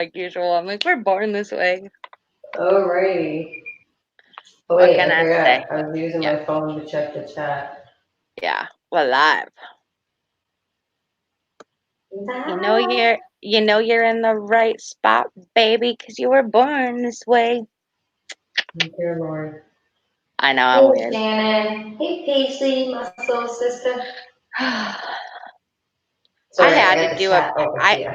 like usual. I'm like, we're born this way. Alrighty. Oh What wait, can I I say? forgot. I was using Yeah, my phone to check the chat. yeah, we're live. Ah, You're in the right spot, baby, because you were born this way. dear Lord. I know I'm Hey weird. Shannon. Hey Paisley, my soul sister. I Sorry, I had to got the do a chat open for I you.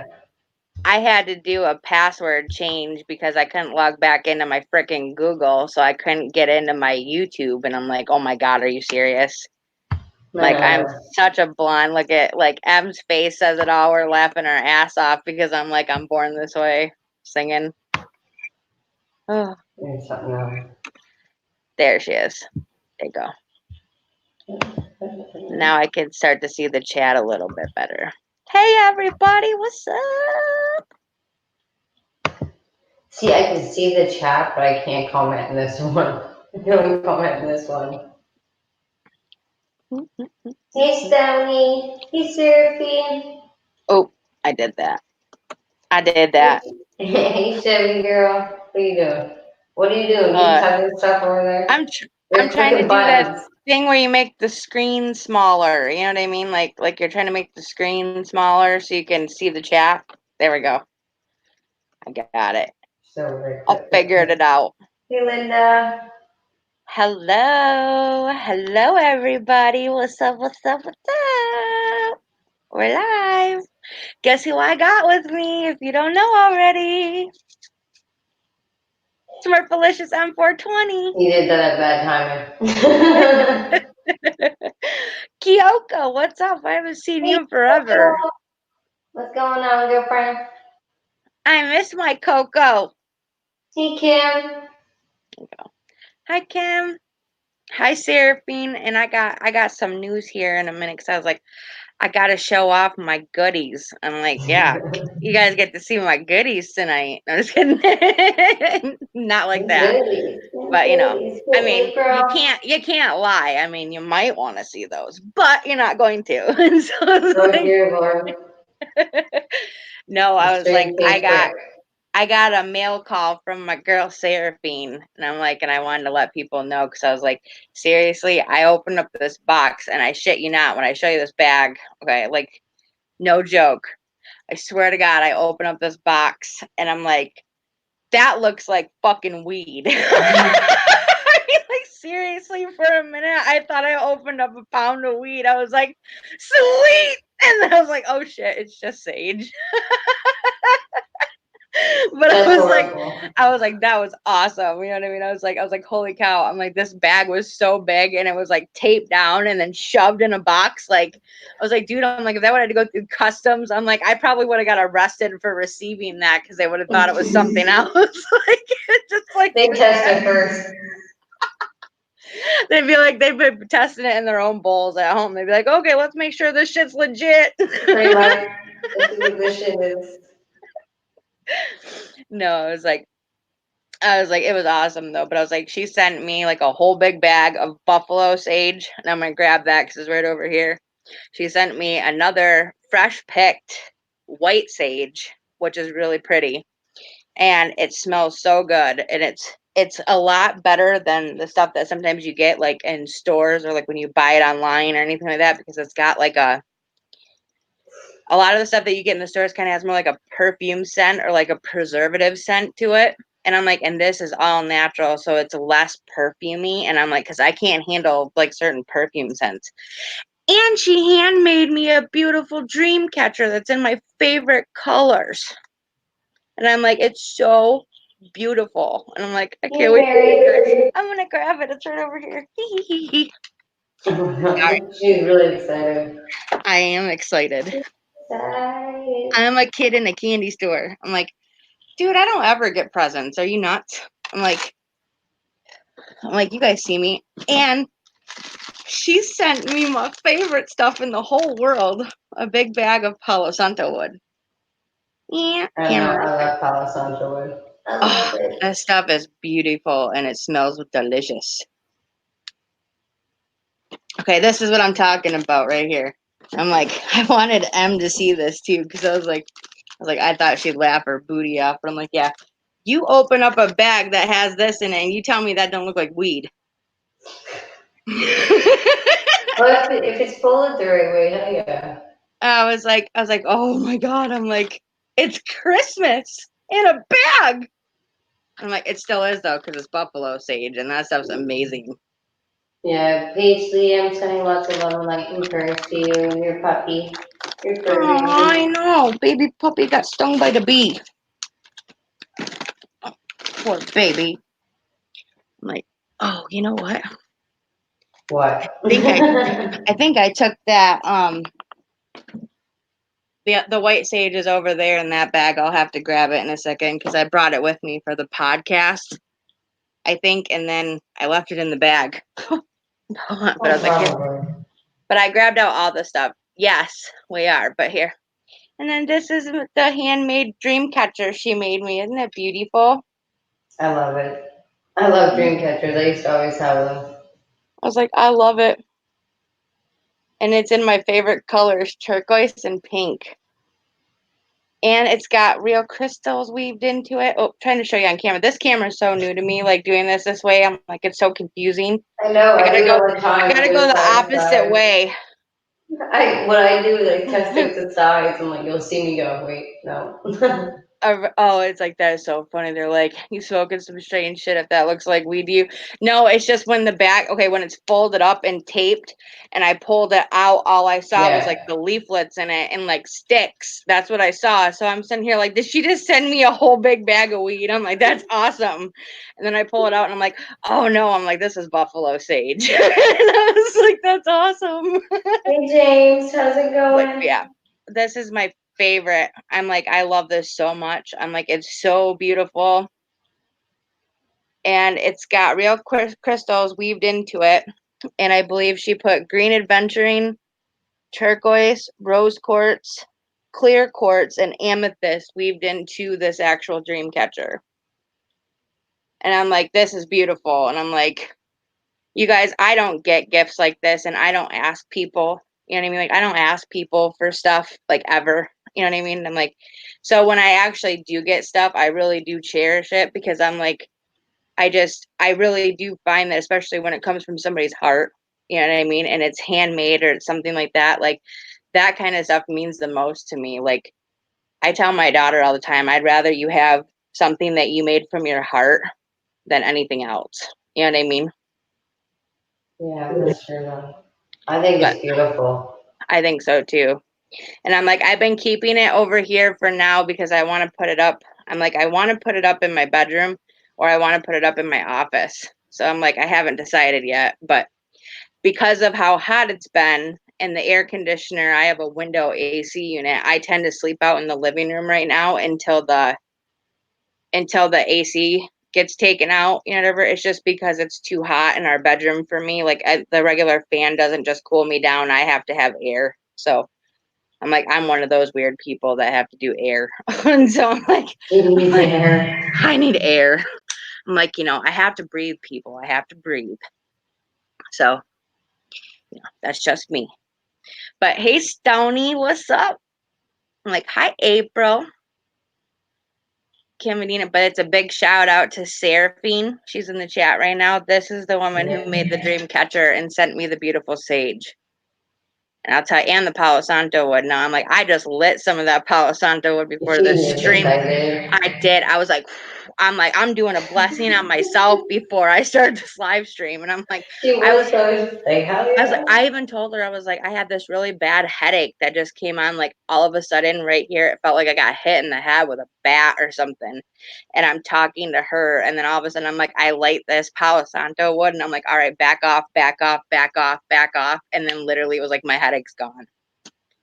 I had to do a password change because I couldn't log back into my freaking Google, so I couldn't get into my YouTube. And I'm like, oh my God, are you serious? Like, I'm Man, such a blonde. Look at, like, M's face says it all. We're laughing our ass off because I'm like, I'm born this way, singing. Oh, there's something else. there she is. There you go. Now I can start to see the chat a little bit better. Hey, everybody, what's up? See, I can see the chat, but I can't comment in this one. I can only comment in this one. Hey, Stephanie. Hey, Seraphine. Oh, I did that. I did that. Hey, Chevy girl. What are you doing? What are you doing? You Uh, typing stuff over there? I'm They're trying to clicking do that buttons. thing where you make the screen smaller. You know what I mean? Like you're trying to make the screen smaller so you can see the chat. There we go. I got it. So they I click, click, figured click. it out. Hey, Linda. Hello. Hello, everybody. What's up? What's up? What's up? We're live. Guess who I got with me if you don't know already? Smurfalicious M420. You did that at bad timing. Kyoko, what's up? I haven't seen Hey, you in forever. Coco. What's going on, girlfriend? I miss my Coco. Hey, Kim. Hi, Kim. Hi, Seraphine. And I got some news here in a minute because I was like, I gotta show off my goodies. I'm like, yeah, you guys get to see my goodies tonight. I'm just kidding. Not like that. Goodies. But Goodies. I Good mean, April. you can't lie. I mean, you might want to see those, but you're not going to. And so Oh, it's dear Lord. like, no, The I was like, stream came quick. I got a mail call from my girl Seraphine, and I'm like, and I wanted to let people know because I was like, seriously, I opened up this box, and I shit you not, when I show you this bag, okay, like, no joke, I swear to God, I open up this box, and I'm like, that looks like fucking weed. Like, seriously, for a minute, I thought I opened up a pound of weed. I was like, sweet, and then I was like, oh shit, it's just sage. But That's horrible. I was like, that was awesome. You know what I mean? I was like, holy cow. I'm like, this bag was so big and it was like taped down and then shoved in a box. Like, I was like, dude, I'm like, if that would have to go through customs, I'm like, I probably would have got arrested for receiving that because they would have thought it was something else. Like, it's just like They this test bag. it first. They'd be like, they've been testing it in their own bowls at home. They'd be like, okay, let's make sure this shit's legit. Pretty much. Let's see what this shit is. No, it was like, I was like, it was awesome though. But I was like, she sent me like a whole big bag of buffalo sage, and I'm gonna grab that because it's right over here. She sent me another fresh picked white sage, which is really pretty, and it smells so good. And it's a lot better than the stuff that sometimes you get like in stores or like when you buy it online or anything like that because it's got like a lot of the stuff that you get in the stores kind of has more like a perfume scent or like a preservative scent to it. And I'm like, and this is all natural, so it's less perfumey. And I'm like, because I can't handle like certain perfume scents. And she handmade me a beautiful dream catcher that's in my favorite colors. And I'm like, it's so beautiful. And I'm like, I can't Hey, wait. Mary. I'm gonna grab it. It's right over here. She's really excited. I am excited. Excited. I'm a kid in a candy store. I'm like, dude, I don't ever get presents. Are you nuts? I'm like, you guys see me. And she sent me my favorite stuff in the whole world, a big bag of Palo Santo wood. Yeah, I know. and I love Palo Santo wood. I love oh, it. that stuff is beautiful and it smells delicious. Okay, this is what I'm talking about right here. I'm like, I wanted M to see this too because I was like, was like, I thought she'd laugh her booty off, but I'm like, yeah. You open up a bag that has this in it, and you tell me that don't look like weed. Well, if it's folded the right way, hell yeah. I was like, oh my God. I'm like, it's Christmas in a bag. I'm like, it still is though, because it's buffalo sage, and that stuff's amazing. Yeah, Paige Lee, I'm sending lots of love and light and prayers to you and your puppy, your fur Oh, I baby. know. Baby puppy got stung by the bee. Poor baby. I'm like, oh, you know what? What? I think I took that the white sage is over there in that bag. I'll have to grab it in a second because I brought it with me for the podcast, I think, and then I left it in the bag. But I was like, here. But I grabbed out all the stuff. Yes, we are. But here. And then this is the handmade dream catcher she made me. Isn't it beautiful? I love it. I love dream catchers. I used to always have them. I was like, I love it. And it's in my favorite colors, turquoise and pink. And it's got real crystals weaved into it. Oh, trying to show you on camera. This camera is so new to me, like doing this way. I'm like, it's so confusing. I know. I do it all the I time. gotta go the Side to opposite side. way. What I do is I test out the sides and like you'll see me go, wait, no. Oh, it's like that is so funny. They're like, you smoking some strange shit if that looks like weed to you. No, it's just when the back, okay, when it's folded up and taped and I pulled it out, all I saw was like the leaflets in it and like sticks. That's what I saw. So I'm sitting here like, did she just send me a whole big bag of weed? I'm like, that's awesome. And then I pull it out and I'm like, oh no, I'm like, this is buffalo sage. And I was like, that's awesome. Hey James, how's it But going? yeah, this is my favorite. I'm like, I love this so much. I'm like, it's so beautiful. And it's got real crystals weaved into it. And I believe she put green aventurine, turquoise, rose quartz, clear quartz, and amethyst weaved into this actual dream catcher. And I'm like, this is beautiful. And I'm like, you guys, I don't get gifts like this, and I don't ask people. You know what I mean? Like, I don't ask people for stuff like ever. You know what I mean? I'm like, so when I actually do get stuff, I really do cherish it because I'm like, I really do find that, especially when it comes from somebody's heart, you know what I mean? And it's handmade or it's something like that. Like, that kind of stuff means the most to me. Like, I tell my daughter all the time, I'd rather you have something that you made from your heart than anything else. You know what I mean? Yeah, that's true though. I think But it's beautiful. I think so too. And I'm like, I've been keeping it over here for now because I want to put it up. I'm like, I want to put it up in my bedroom or I want to put it up in my office. So I'm like, I haven't decided yet. But because of how hot it's been and the air conditioner, I have a window AC unit. I tend to sleep out in the living room right now until the AC gets taken out, you know, whatever. It's just because it's too hot in our bedroom for me. Like the regular fan doesn't just cool me down. I have to have air. So I'm like, I'm one of those weird people that have to do air. And so I'm like, You need air. I need air. I'm like, I have to breathe, people. I have to breathe. So, that's just me. But hey, Stony, what's up? I'm like, hi, April. Kim Medina, but it's a big shout out to Seraphine. She's in the chat right now. This is the woman who made the dream catcher and sent me the beautiful sage. And I'll tell you, and the Palo Santo wood. Now I'm like, I just lit some of that Palo Santo wood before this stream. I did. I was like, I'm doing a blessing on myself before I start this live stream. And I'm like, I was like, I even told her, I was like, I had this really bad headache that just came on like all of a sudden right here. It felt like I got hit in the head with a bat or something. And I'm talking to her. And then all of a sudden I'm like, I light this Palo Santo wood. And I'm like, all right, back off, back off, back off, back off. And then literally it was like, my headache's gone.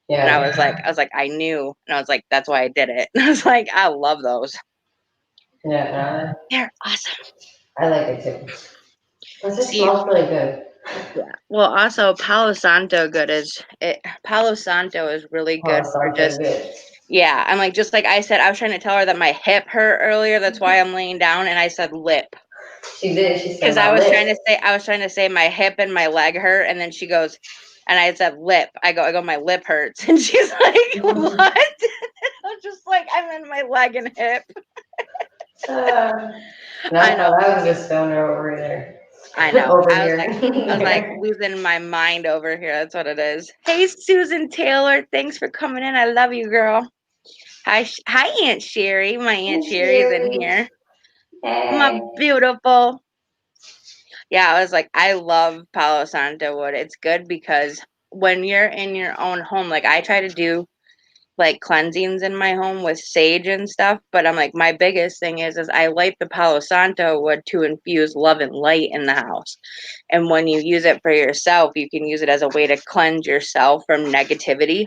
Yeah. And I was like, I knew. And I was like, that's why I did it. And I was like, I love those. Yeah. They're awesome. I like it too. Plus it smells really good. Yeah. Well, also Palo Santo Palo Santo is really good for just yeah. I'm like, just like I said, I was trying to tell her that my hip hurt earlier. That's why I'm laying down, and I said lip. She did. She said because I was trying to say my hip and my leg hurt, and then she goes, and I said lip. I go, my lip hurts, and she's like, what? I was just like I'm in my leg and hip. No, I know. that was a stoner over there. I know. Over I was here. like losing my mind over here. That's what it is. Hey, Susan Taylor, thanks for coming in. I love you, girl. Hi, hi, Aunt Sherry. My Aunt Sherry's in here. My Hey. beautiful. Yeah, I was like, I love Palo Santo wood. It's good because when you're in your own home, like I try to do like cleansings in my home with sage and stuff, but I'm like, my biggest thing is I light the Palo Santo wood to infuse love and light in the house. And when you use it for yourself, you can use it as a way to cleanse yourself from negativity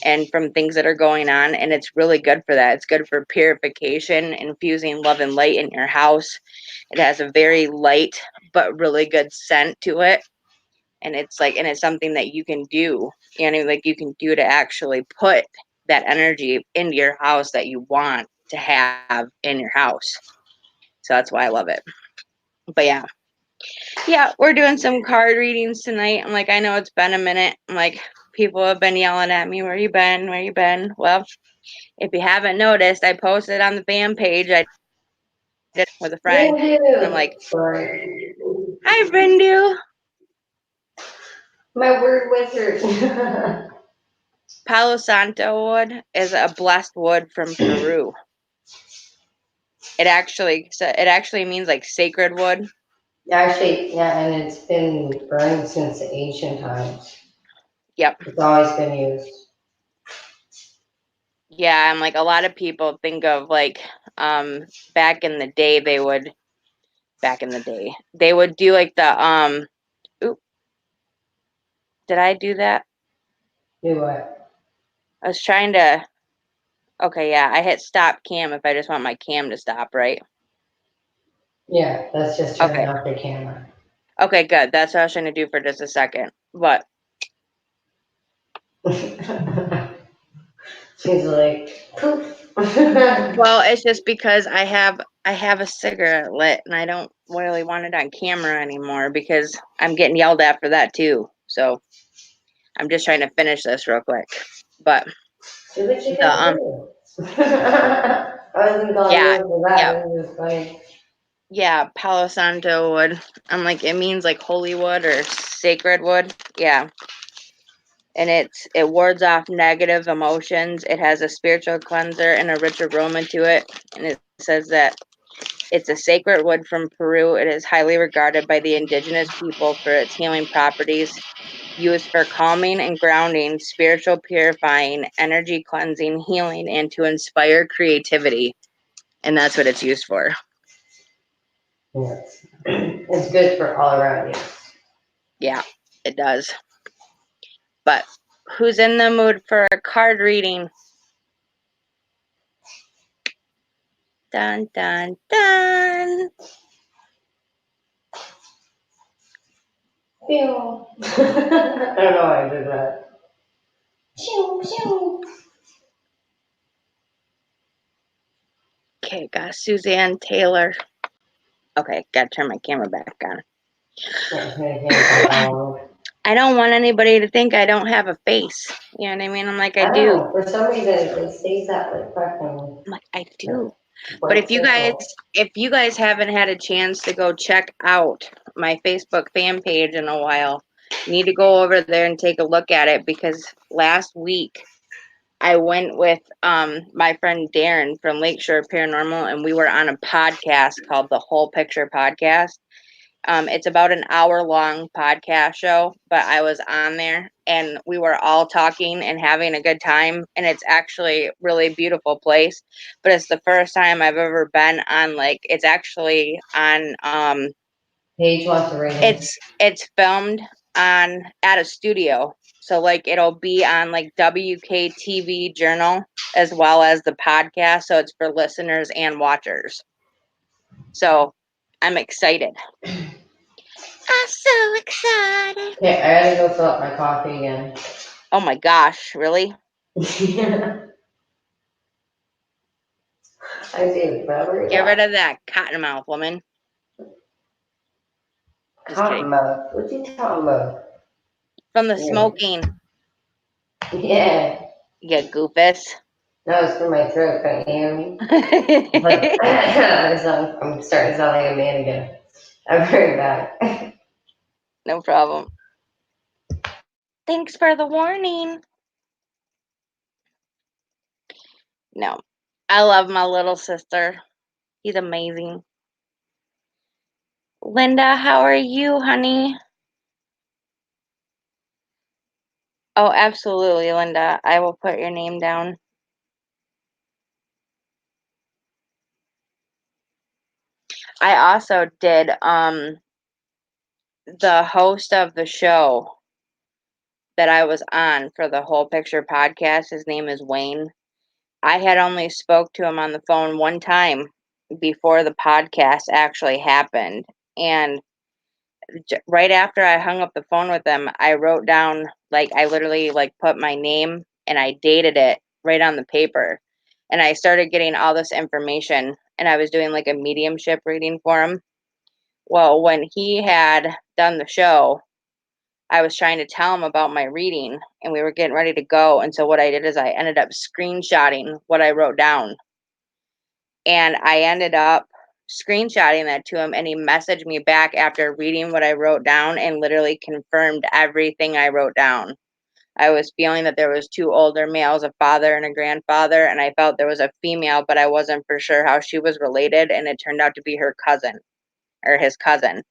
and from things that are going on. And it's really good for that. It's good for purification, infusing love and light in your house. It has a very light but really good scent to it. And it's like, and it's something that you can do, like you can do to actually put that energy into your house that you want to have in your house. So that's why I love it. But yeah, we're doing some card readings tonight. I'm like, I know it's been a minute. I'm like, people have been yelling at me, where you been? Where you been? Well, if you haven't noticed, I posted on the fan page. I did with a friend. And I'm like, Sorry. hi, Brindu. My word wizard. Palo Santo wood is a blessed wood from Peru. It actually means like sacred wood. Actually, yeah, and it's been burned since ancient times. Yep. It's always been used. Yeah, I'm like a lot of people think of like back in the day they would do like the oop, did I do that? Do what? I was trying to okay, yeah, I hit stop cam if I just want my cam to stop, right? Yeah, that's just turning Okay. off the camera. Okay, good. That's what I was trying to do for just a second. But She's like, poof. well, it's just because I have a cigarette lit and I don't really want it on camera anymore because I'm getting yelled at for that too. So I'm just trying to finish this real quick. But Do what you the gotta do. I wasn't calling yeah, you for that. yeah, It was just funny. yeah, Palo Santo wood. I'm like it means like holy wood or sacred wood. Yeah. And it wards off negative emotions. It has a spiritual cleanser and a rich aroma to it. And it says that it's a sacred wood from Peru. It is highly regarded by the indigenous people for its healing properties, used for calming and grounding, spiritual purifying, energy cleansing, healing, and to inspire creativity. And that's what it's used for. Yes. It's good for all around you. Yeah, it does. But who's in the mood for a card reading? Dun, dun, dun. Pew. I don't know why I did that. Pew, pew. Okay, got Suzanne Taylor. Okay, gotta turn my camera back on. I don't want anybody to think I don't have a face. You know what I mean? I'm like, I I don't do. know. For some reason, it stays that like fucking I'm like, I do. But white circle. if you guys haven't had a chance to go check out my Facebook fan page in a while, you need to go over there and take a look at it because last week I went with my friend Darren from Lakeshore Paranormal and we were on a podcast called the Whole Picture Podcast. It's about an hour-long podcast show, but I was on there and we were all talking and having a good time. And it's actually a really beautiful place. But it's the first time I've ever been on it's actually on Paige wants to ring in. it's filmed on at a studio. So it'll be on WKTV Journal as well as the podcast. So it's for listeners and watchers. So I'm excited. I'm so excited. Okay, I gotta go fill up my coffee again. Oh my gosh, really? I do, but where you Get rid at? of that cottonmouth woman. Just kidding. Cotton mode. What you talking about? From the Yeah. smoking, Yeah. you goofus. That was for my throat, can't you hear me? But I'm starting to sound like a man again. I'm very bad. No problem. Thanks for the warning. No, I love my little sister. He's amazing. Linda, how are you, honey? Oh, absolutely, Linda. I will put your name down. I also did the host of the show that I was on for the Whole Picture podcast. His name is Wayne. I had only spoke to him on the phone one time before the podcast actually happened. And right after I hung up the phone with him, I wrote down, like, I literally like put my name and I dated it right on the paper. And I started getting all this information and I was doing like a mediumship reading for him. Well, when he had done the show, I was trying to tell him about my reading and we were getting ready to go. And so what I did is I ended up screenshotting what I wrote down. And I ended up screenshotting that to him and he messaged me back after reading what I wrote down and literally confirmed everything I wrote down. I was feeling that there was two older males, a father and a grandfather, and I felt there was a female, but I wasn't for sure how she was related, and it turned out to be her cousin or his cousin.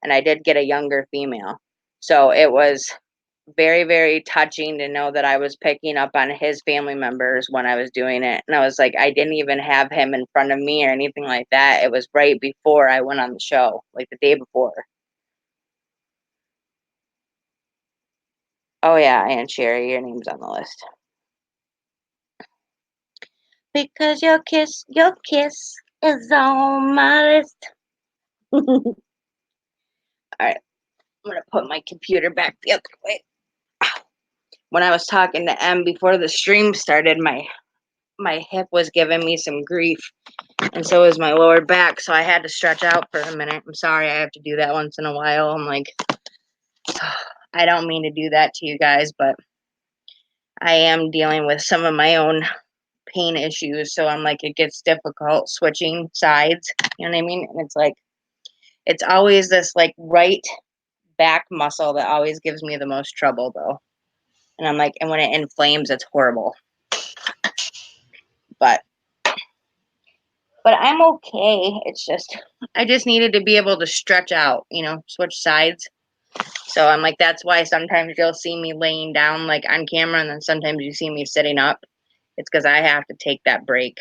And I did get a younger female. So it was very, very touching to know that I was picking up on his family members when I was doing it. And I was like, I didn't even have him in front of me or anything like that. It was right before I went on the show, like the day before. Oh, yeah, Aunt Sherry, your name's on the list. Because your kiss is on my list. All right, I'm going to put my computer back the other way. When I was talking to Em before the stream started, my hip was giving me some grief, and so was my lower back, so I had to stretch out for a minute. I'm sorry, I have to do that once in a while. I'm like, I don't mean to do that to you guys, but I am dealing with some of my own pain issues, so I'm like, it gets difficult switching sides, you know what I mean? And it's like, it's always this like right back muscle that always gives me the most trouble though. And I'm like, and when it inflames, it's horrible. But I'm okay. It's just, I just needed to be able to stretch out, you know, switch sides. So I'm like, that's why sometimes you'll see me laying down like on camera, and then sometimes you see me sitting up. It's because I have to take that break.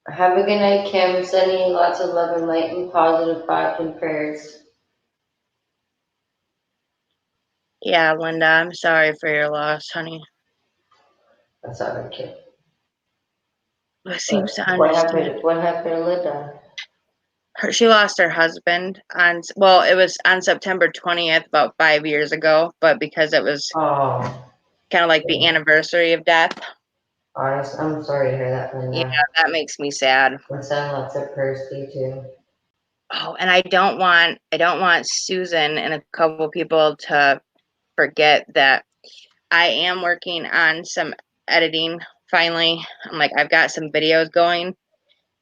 Have a good night, Kim. Sending you lots of love and light and positive thoughts and prayers. Yeah, Linda, I'm sorry for your loss, honey. That's not a kid. It seems to What understand. happened? What happened to Linda? She lost her husband on, well, it was on September 20th, about 5 years ago, but because it was Oh, kind of like the anniversary of death. honest, I'm sorry to hear that, Yeah, Linda. that makes me sad. I'm sending lots of prayers to you too. Oh, and I don't want Susan and a couple people to forget that I am working on some editing finally. I'm like, I've got some videos going,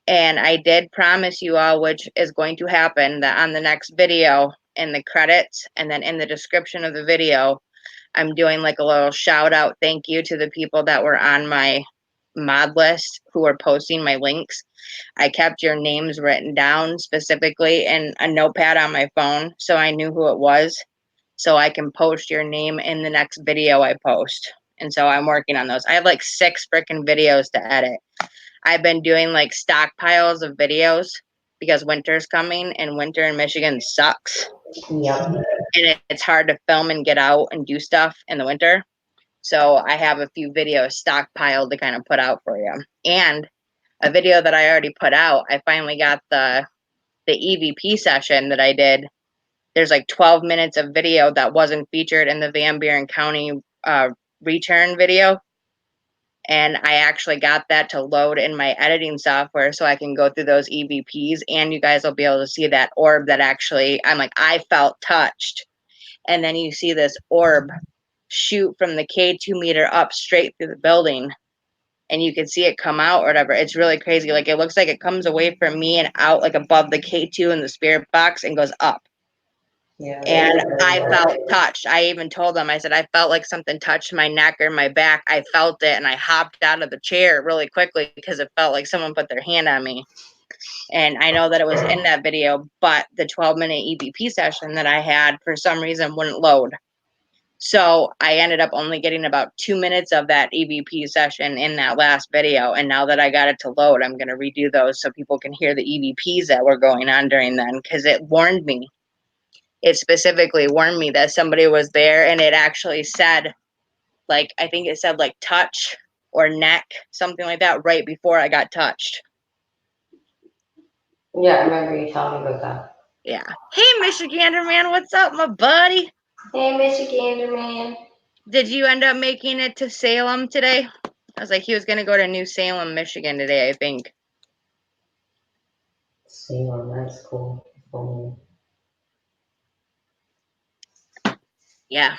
and I did promise you all, which is going to happen, that on the next video, in the credits and then in the description of the video, I'm doing like a little shout out thank you to the people that were on my mod list who are posting my links. I kept your names written down specifically in a notepad on my phone so I knew who it was, so I can post your name in the next video I post. And so I'm working on those. I have like 6 freaking videos to edit. I've been doing like stockpiles of videos because winter's coming and winter in Michigan sucks. Yep. And it's hard to film and get out and do stuff in the winter. So I have a few videos stockpiled to kind of put out for you. And a video that I already put out, I finally got the EVP session that I did. There's like 12 minutes of video that wasn't featured in the Van Buren County return video. And I actually got that to load in my editing software so I can go through those EVPs, and you guys will be able to see that orb that actually, I'm like, I felt touched. And then you see this orb shoot from the K2 meter up straight through the building. and you can see it come out or whatever. It's really crazy. Like it looks like it comes away from me and out like above the K2 in the spirit box and goes up. Yeah. And I felt touched. I even told them, I said, I felt like something touched my neck or my back. I felt it, and I hopped out of the chair really quickly because it felt like someone put their hand on me. And I know that it was in that video, but the 12-minute EVP session that I had for some reason wouldn't load. So I ended up only getting about 2 minutes of that EVP session in that last video. And now that I got it to load, I'm going to redo those so people can hear the EVPs that were going on during then, because it warned me. It specifically warned me that somebody was there, and it actually said, like, I think it said like touch or neck, something like that, right before I got touched. Yeah, I remember you telling me about that. Yeah. Hey, Michigander man, what's up, my buddy? Hey, Michigander man. Did you end up making it to Salem today? I was like, he was going to go to New Salem, Michigan today, I think. Salem, that's cool. Yeah.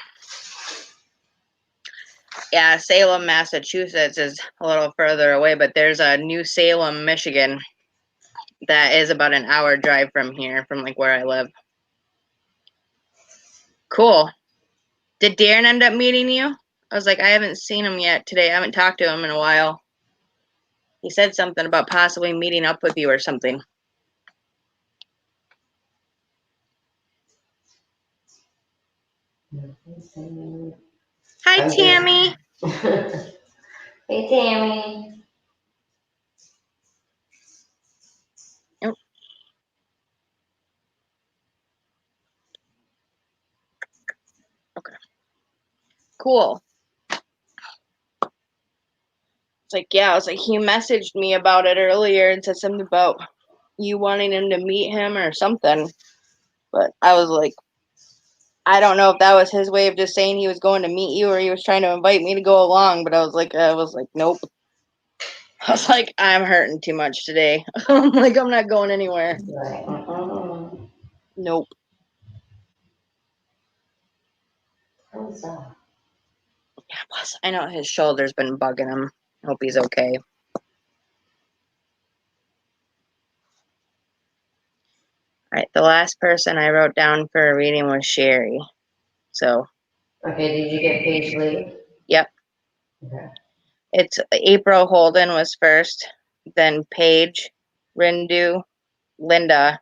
Yeah, Salem, Massachusetts is a little further away, but there's a New Salem, Michigan that is about an hour drive from here, from like where I live. Cool. Did Darren end up meeting you? I was like, I haven't seen him yet today. I haven't talked to him in a while. He said something about possibly meeting up with you or something. Hi, Tammy. Hey, Tammy. Oh. Okay. Cool. It's like, yeah, I was like, he messaged me about it earlier and said something about you wanting him to meet him or something. But I was like, I don't know if that was his way of just saying he was going to meet you or he was trying to invite me to go along. But I was like, nope. I was like, I'm hurting too much today. I'm like, I'm not going anywhere. Right. Nope. How's that? Yeah, plus I know his shoulder's been bugging him. Hope he's okay. All right, the last person I wrote down for a reading was Sherry. So. Okay, did you get Paige Lee? Yep. Okay. It's April Holden was first, then Paige, Rindu, Linda,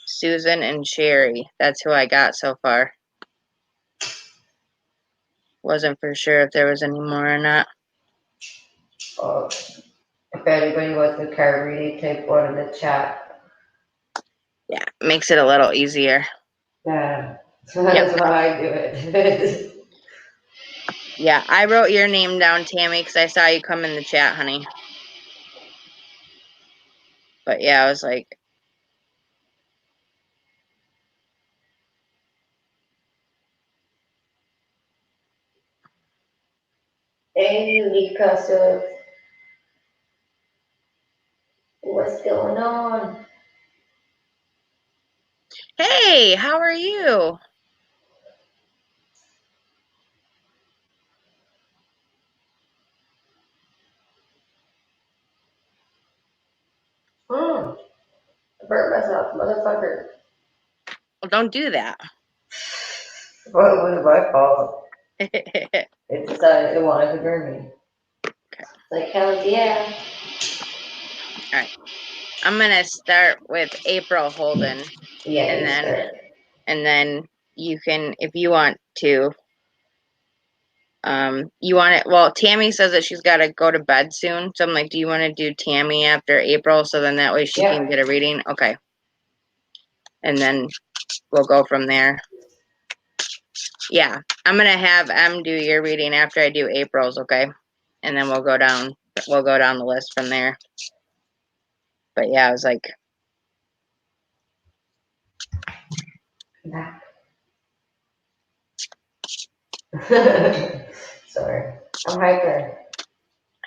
Susan, and Sherry. That's who I got so far. Wasn't for sure if there was any more or not. Oh, if anybody wants the card reading, type one in the chat. Yeah, makes it a little easier. Yeah, that's why I do it. Yeah, I wrote your name down, Tammy, because I saw you come in the chat, honey. But yeah, I was like, Hey, Unique Custom. What's going on? hey, how are you? I burnt myself, motherfucker. Well, don't do that. What was my fault? Okay. It decided it wanted to burn me. Like, hell yeah. All right. I'm going to start with April Holden. Yeah, And you then start. and then you can, if you want to, you want it. Well, Tammy says that she's got to go to bed soon, so I'm like, do you want to do Tammy after April, so then that way she can get a reading? Okay, and then we'll go from there. Yeah, I'm gonna have M do your reading after I do April's, okay, and then we'll go down the list from there. But yeah, I was like, Sorry. I'm hyper.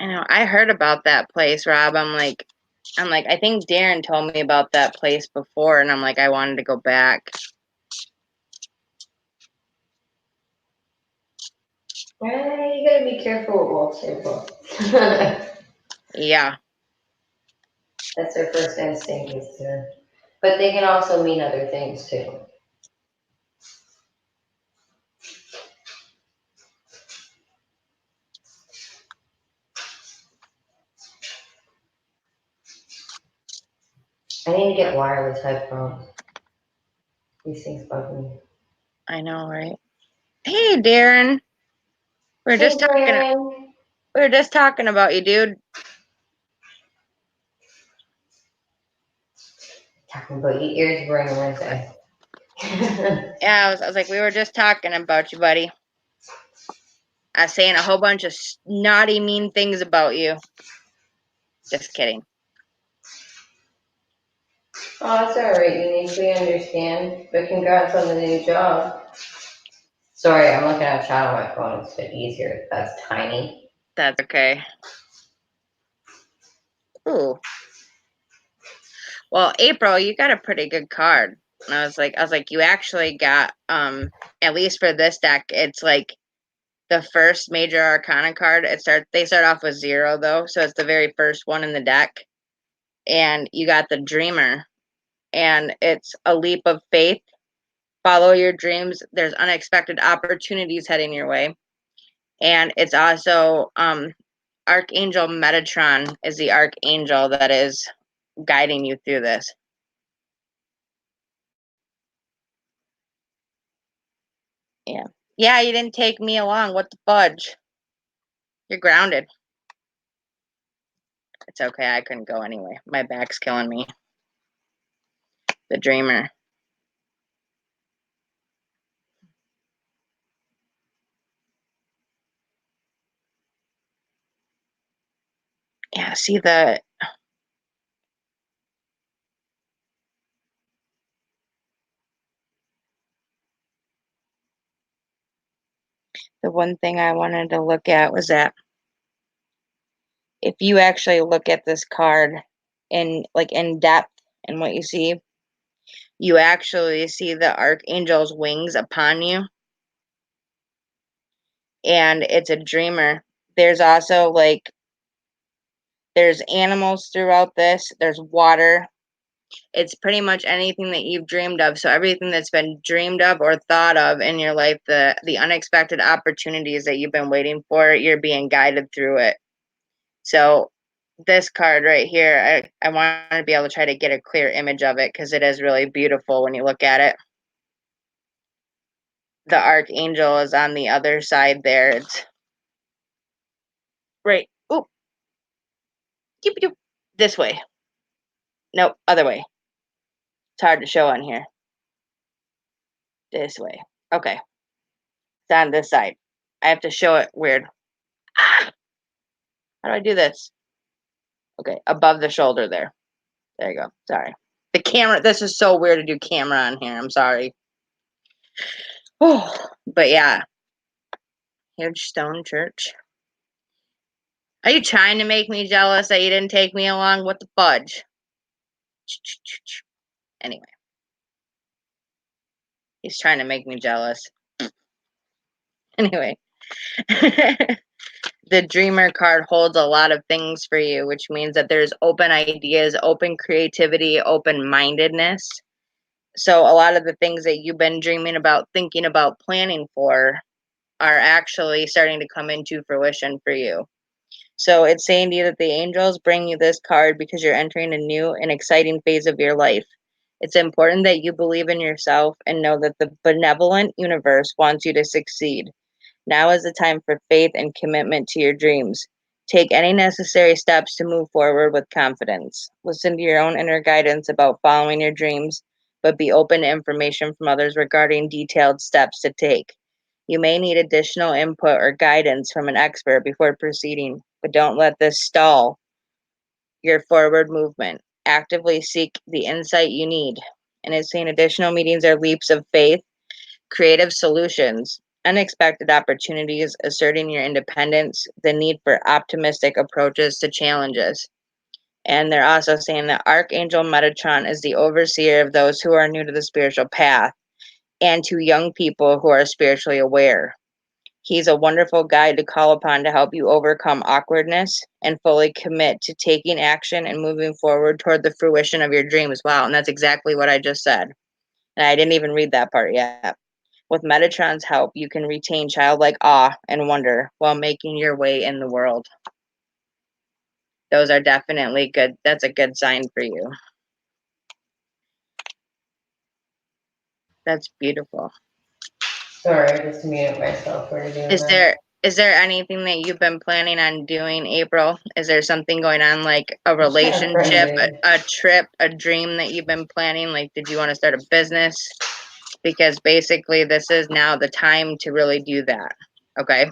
I know, I heard about that place, Rob. I'm like, I think Darren told me about that place before, and I'm like, I wanted to go back. You gotta be careful with wolves, April. Yeah. That's their first instinct is to, but they can also mean other things too. I need to get wireless headphones. These things bug me. I know, right? Hey, Darren. We were Hey, just talking. Brian. We were just talking about you, dude. Talking about your ears burning Wednesday. Yeah, I was like, we were just talking about you, buddy. I was saying a whole bunch of naughty, mean things about you. Just kidding. Oh, it's alright. Uniquely understand. But congrats on the new job. Sorry, I'm looking at chat on my phone. It's a bit easier. That's tiny. That's okay. Ooh. Well, April, you got a pretty good card. And I was like, you actually got, at least for this deck, it's like the first major arcana card. They start off with 0 though, so it's the very first one in the deck. And you got the Dreamer. And it's a leap of faith. Follow your dreams. There's unexpected opportunities heading your way. And it's also Archangel Metatron is the archangel that is guiding you through this. Yeah. Yeah, you didn't take me along. What the fudge? You're grounded. It's okay. I couldn't go anyway. My back's killing me. The Dreamer. Yeah, see the one thing I wanted to look at was that if you actually look at this card in depth and what you see, you actually see the archangel's wings upon you, and it's a dreamer. There's also there's animals throughout this. There's water. It's pretty much anything that you've dreamed of. So everything that's been dreamed of or thought of in your life, the unexpected opportunities that you've been waiting for, you're being guided through it. So this card right here, I want to be able to try to get a clear image of it because it is really beautiful when you look at it. The archangel is on the other side there. It's right. Oh, this way. Nope, other way. It's hard to show on here. This way. Okay. It's on this side. I have to show it weird. Ah, how do I do this? Okay, above the shoulder there. There you go. Sorry. The camera, this is so weird to do camera on here. I'm sorry. Oh, but yeah. Huge stone church. Are you trying to make me jealous that you didn't take me along? What the fudge? Anyway. He's trying to make me jealous. Anyway. The Dreamer card holds a lot of things for you, which means that there's open ideas, open creativity, open mindedness. So a lot of the things that you've been dreaming about, thinking about, planning for are actually starting to come into fruition for you. So it's saying to you that the angels bring you this card because you're entering a new and exciting phase of your life. It's important that you believe in yourself and know that the benevolent universe wants you to succeed. Now is the time for faith and commitment to your dreams. Take any necessary steps to move forward with confidence. Listen to your own inner guidance about following your dreams, but be open to information from others regarding detailed steps to take. You may need additional input or guidance from an expert before proceeding, but don't let this stall your forward movement. Actively seek the insight you need. And it's saying additional meetings are leaps of faith, creative solutions, unexpected opportunities, asserting your independence, the need for optimistic approaches to challenges. And they're also saying that Archangel Metatron is the overseer of those who are new to the spiritual path and to young people who are spiritually aware. He's a wonderful guide to call upon to help you overcome awkwardness and fully commit to taking action and moving forward toward the fruition of your dreams. Wow, and that's exactly what I just said. And I didn't even read that part yet. With Metatron's help, you can retain childlike awe and wonder while making your way in the world. Those are definitely good. That's a good sign for you. That's beautiful. Sorry, I just muted myself for doing that. Is there anything that you've been planning on doing, April? Is there something going on, like a relationship, a trip, a dream that you've been planning? Like, did you want to start a business? Because basically, this is now the time to really do that. Okay.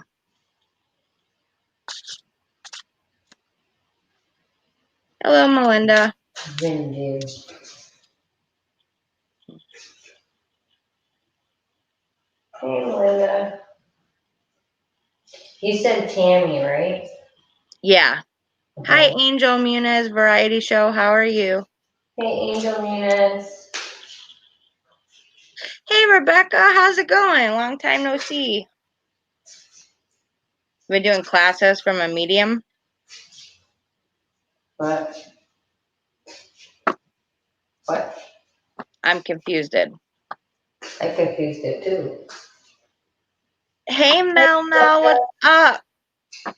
Hello, Melinda. Vindu. Hey, Melinda. You said Tammy, right? Yeah. Okay. Hi, Angel Muniz, Variety Show. How are you? Hey, Angel Muniz. Hey, Rebecca. How's it going? Long time no see. Been doing classes from a medium. What? What? I'm confused. I confused it too. Hey, Hey, Mel, Rebecca. what's up?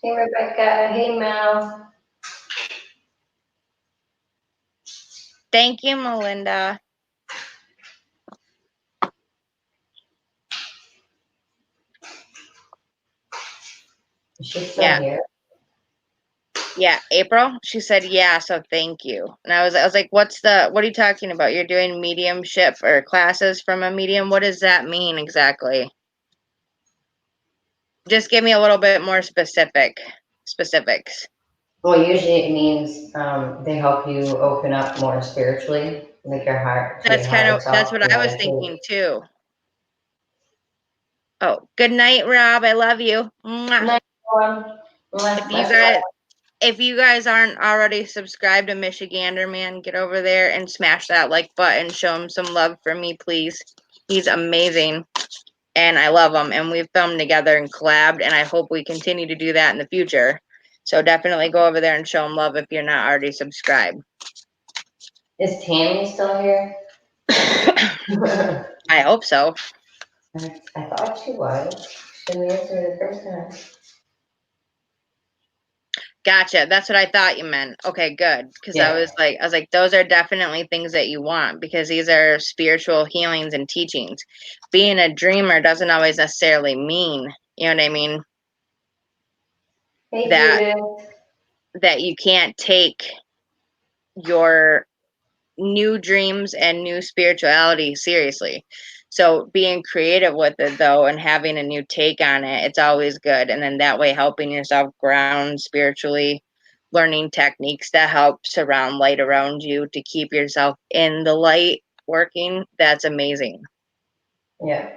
Hey, Rebecca. Hey, Mel. Thank you, Melinda. Is she still Yeah. here? Yeah, April. She said, "Yeah, so thank you." And I was like, what are you talking about? You're doing mediumship or classes from a medium? What does that mean exactly? Just give me a little bit more specifics. Well, usually it means they help you open up more spiritually, like your heart to your higher That's self, what your I was higher truth. thinking too. Oh, good night, Rob. I love you. Mwah. Nice one. If you guys if you guys aren't already subscribed to Michigander Man, get over there and smash that like button. Show him some love for me, please. He's amazing. And I love him. And we've filmed together and collabed, and I hope we continue to do that in the future. So definitely go over there and show him love if you're not already subscribed. Is Tammy still here? I hope so. I thought she was. She didn't answer the first time. Gotcha. That's what I thought you meant. Okay, good. Because Yeah. I was like, those are definitely things that you want because these are spiritual healings and teachings. Being a dreamer doesn't always necessarily mean, you know what I mean, Hey, that Judith. that you can't take your new dreams and new spirituality seriously. So being creative with it though and having a new take on it, it's always good. And then that way helping yourself ground spiritually, learning techniques that help surround light around you to keep yourself in the light working, that's amazing. Yeah.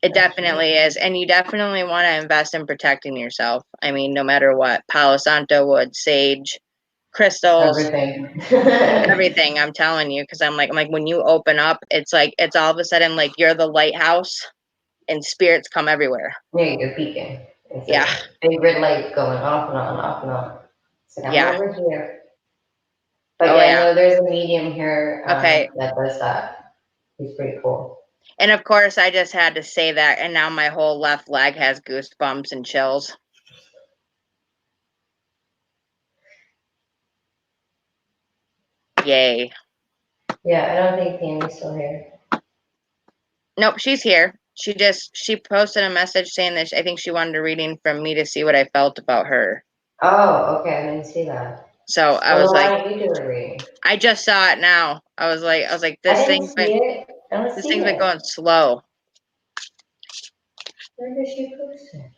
It definitely is. And you definitely want to invest in protecting yourself. I mean, no matter what, Palo Santo wood, sage, crystals, Everything. everything. I'm telling you, because I'm like when you open up, it's like it's all of a sudden like you're the lighthouse, and spirits come everywhere. Yeah, you're peeking. It's Yeah, a big red light going off and on, off and on. It's like, I'm yeah. over here. But Oh yeah, yeah. no, there's a medium here Okay. that does that. He's pretty cool. And of course, I just had to say that, and now my whole left leg has goosebumps and chills. Yay. Yeah, I don't think Tammy's still here. Nope, she's here. She posted a message saying that I think she wanted a reading from me to see what I felt about her. Oh, okay, I didn't see that. So I Well, was why like, don't you do a reading? I just saw it now. I was like, I didn't see it. I don't this see thing's been it. going slow. Where did she post it?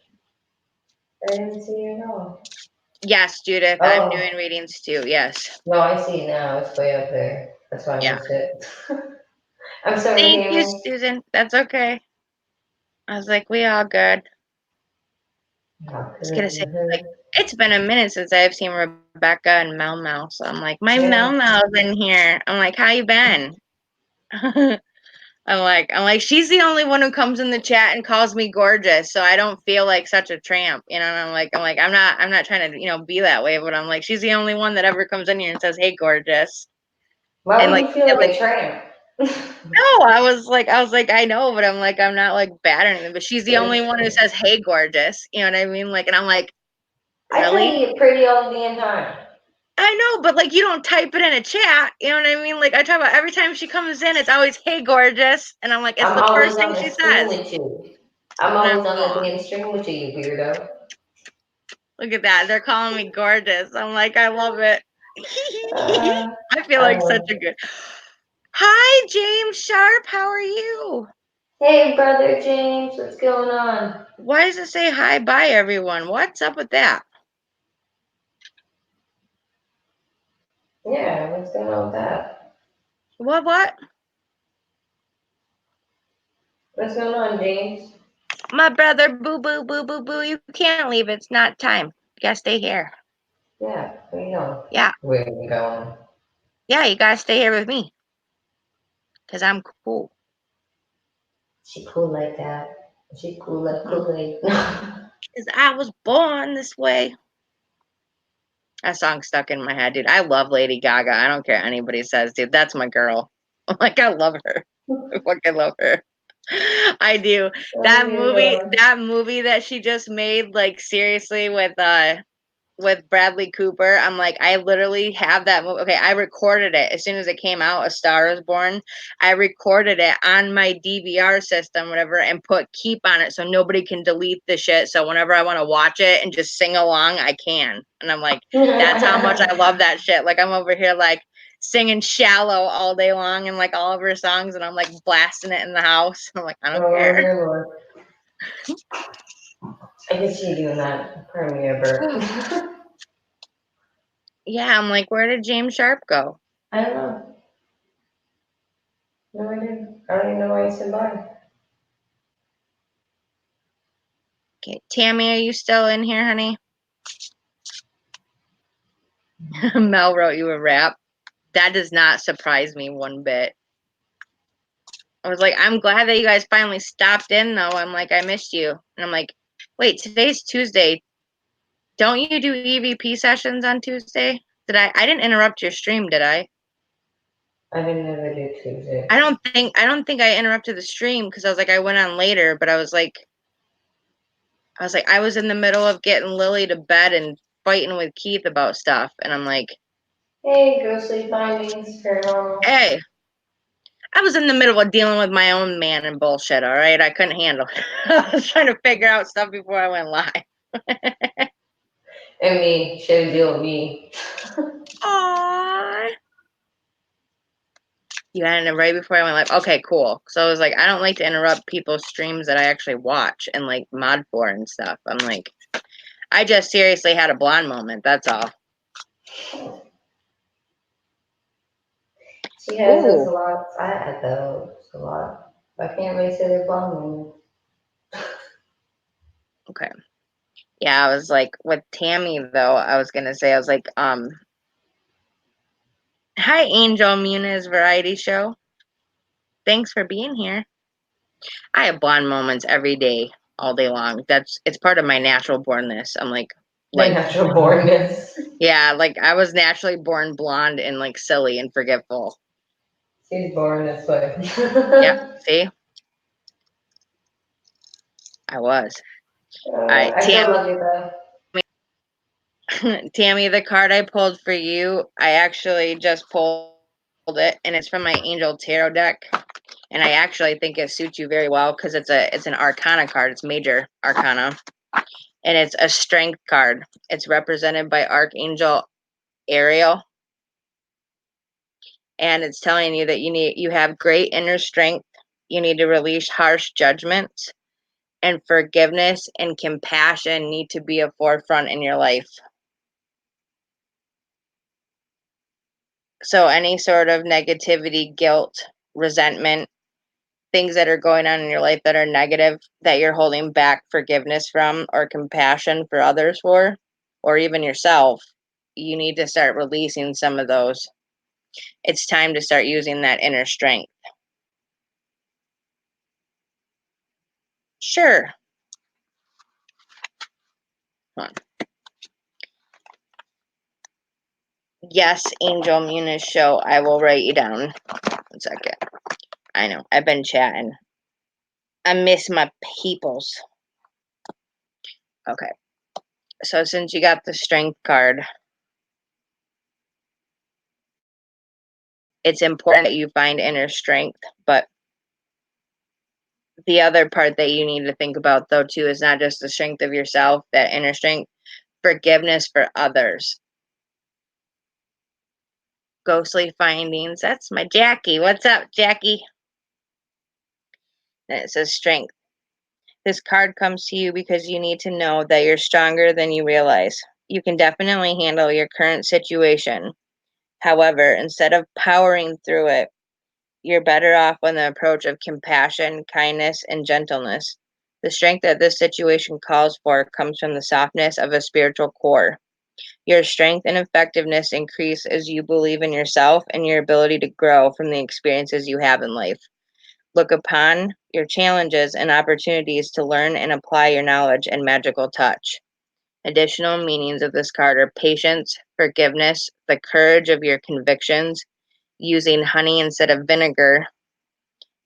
I didn't see it at all. Yes, Judith, I'm Oh, doing readings too. Yes. no, I see it now. It's way up there. That's why I Yeah. missed it. I'm sorry, Thank you, Tammy. Susan. That's okay. I was like, we all good. I was gonna say, like, it's been a minute since I've seen Rebecca and Mel Mel. So I'm like, my Yeah. Mel Mel's in here. I'm like, how you been? I'm like, she's the only one who comes in the chat and calls me gorgeous, so I don't feel like such a tramp, you know. And I'm not trying to, be that way, but I'm like, she's the only one that ever comes in here and says, "Hey, gorgeous," Why and would like, you feel and, like like, a tramp? no, I was like, I know, but I'm like, I'm not like bad or anything, but she's the only one who says, "Hey, gorgeous," you know what I mean? Like, and I'm like, I tell really? you you're pretty all the damn time. I know, but like, you don't type it in a chat, you know what I mean? Like, I talk about every time she comes in, it's always, "Hey, gorgeous," and I'm like, it's I'm the always first on thing the she stream says, with you. I'm and I'm always on the going. damn stream with you, you weirdo. Look at that. They're calling me gorgeous. I'm like, I love it. I feel I like such love a it. good. Hi, James Sharp. How are you? Hey, brother James, what's going on? Why does it say hi, bye, everyone? What's up with that? Yeah, what's going on with that? What? What's going on, James? My brother, boo, boo, boo, boo, boo. You can't leave. It's not time. You gotta stay here. Yeah, where you going? Yeah. Where you going? Yeah, you gotta stay here with me. Because I'm cool. She cool like that. She cool like Because Kool-Aid. I was born this way. That song stuck in my head, dude. I love Lady Gaga. I don't care what anybody says, dude. That's my girl. Like, I love her. I fucking love her. I do. Oh, dear Lord. That movie that she just made, like, seriously, with Bradley Cooper. I'm like, I literally have that movie. Okay, I recorded it as soon as it came out. A Star Is Born. I recorded it on my DVR system, whatever, and put keep on it so nobody can delete the shit. So whenever I want to watch it and just sing along, I can. And I'm like, that's how much I love that shit. Like, I'm over here like singing "Shallow" all day long and like all of her songs, and I'm like blasting it in the house. I'm like, I don't Oh, care. dear Lord. I can see you doing that. Pardon me, Bert. Yeah, I'm like, where did James Sharp go? I don't know. No idea. I don't even know why you said bye. Okay, Tammy, are you still in here, honey? Mel wrote you a rap. That does not surprise me one bit. I was like, I'm glad that you guys finally stopped in, though. I'm like, I missed you. And I'm like, wait, today's Tuesday. Don't you do EVP sessions on Tuesday? I didn't interrupt your stream, did I? I didn't ever do Tuesday. I don't think I interrupted the stream because I was like, I went on later, but I was in the middle of getting Lily to bed and fighting with Keith about stuff. And I'm like, Hey, ghostly findings, paranormal. hey, I was in the middle of dealing with my own man and bullshit, all right? I couldn't handle it. I was trying to figure out stuff before I went live. And me, she had to deal with me. Aww. You had it right before I went live. Okay, cool. So I was like, I don't like to interrupt people's streams that I actually watch and like mod for and stuff. I'm like, I just seriously had a blonde moment. That's all. She has those Ooh. a lot. I had those a lot. I can't really say they're blonde. Okay. Yeah, I was like with Tammy though, I was gonna say, I was like, hi Angel Muniz variety show. Thanks for being here. I have blonde moments every day, all day long. It's part of my natural bornness. I'm My like, natural bornness. yeah, like I was naturally born blonde and like silly and forgetful. She's born this way. Yep. See, I was. All right, I still love you though. Tammy, the card I pulled for you, I actually just pulled it, and it's from my Angel Tarot deck. And I actually think it suits you very well because it's an Arcana card. It's Major Arcana, and it's a Strength card. It's represented by Archangel Ariel, and it's telling you that you have great inner strength. You need to release harsh judgments, and forgiveness and compassion need to be a forefront in your life. So any sort of negativity, guilt, resentment, things that are going on in your life that are negative that you're holding back forgiveness from or compassion for others for, or even yourself, you need to start releasing some of those. It's time to start using that inner strength. Sure. Hold on. Yes, Angel Muniz show. I will write you down. 1 second. I know. I've been chatting. I miss my peoples. Okay. So since you got the strength card, it's important that you find inner strength, but the other part that you need to think about though too is not just the strength of yourself, that inner strength, forgiveness for others. Ghostly findings. That's my Jackie. What's up, Jackie? And it says strength. This card comes to you because you need to know that you're stronger than you realize. You can definitely handle your current situation. However, instead of powering through it, you're better off with an approach of compassion, kindness, and gentleness. The strength that this situation calls for comes from the softness of a spiritual core. Your strength and effectiveness increase as you believe in yourself and your ability to grow from the experiences you have in life. Look upon your challenges and opportunities to learn and apply your knowledge and magical touch. Additional meanings of this card are patience, forgiveness, the courage of your convictions, using honey instead of vinegar,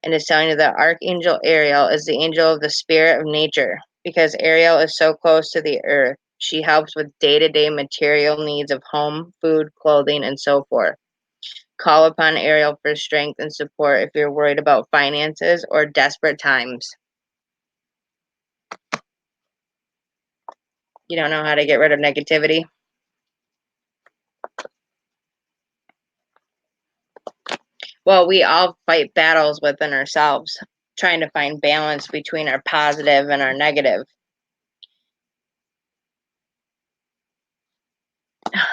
and is telling you that Archangel Ariel is the angel of the spirit of nature. Because Ariel is so close to the earth, she helps with day-to-day material needs of home, food, clothing, and so forth. Call upon Ariel for strength and support if you're worried about finances or desperate times. You don't know how to get rid of negativity? Well, we all fight battles within ourselves, trying to find balance between our positive and our negative.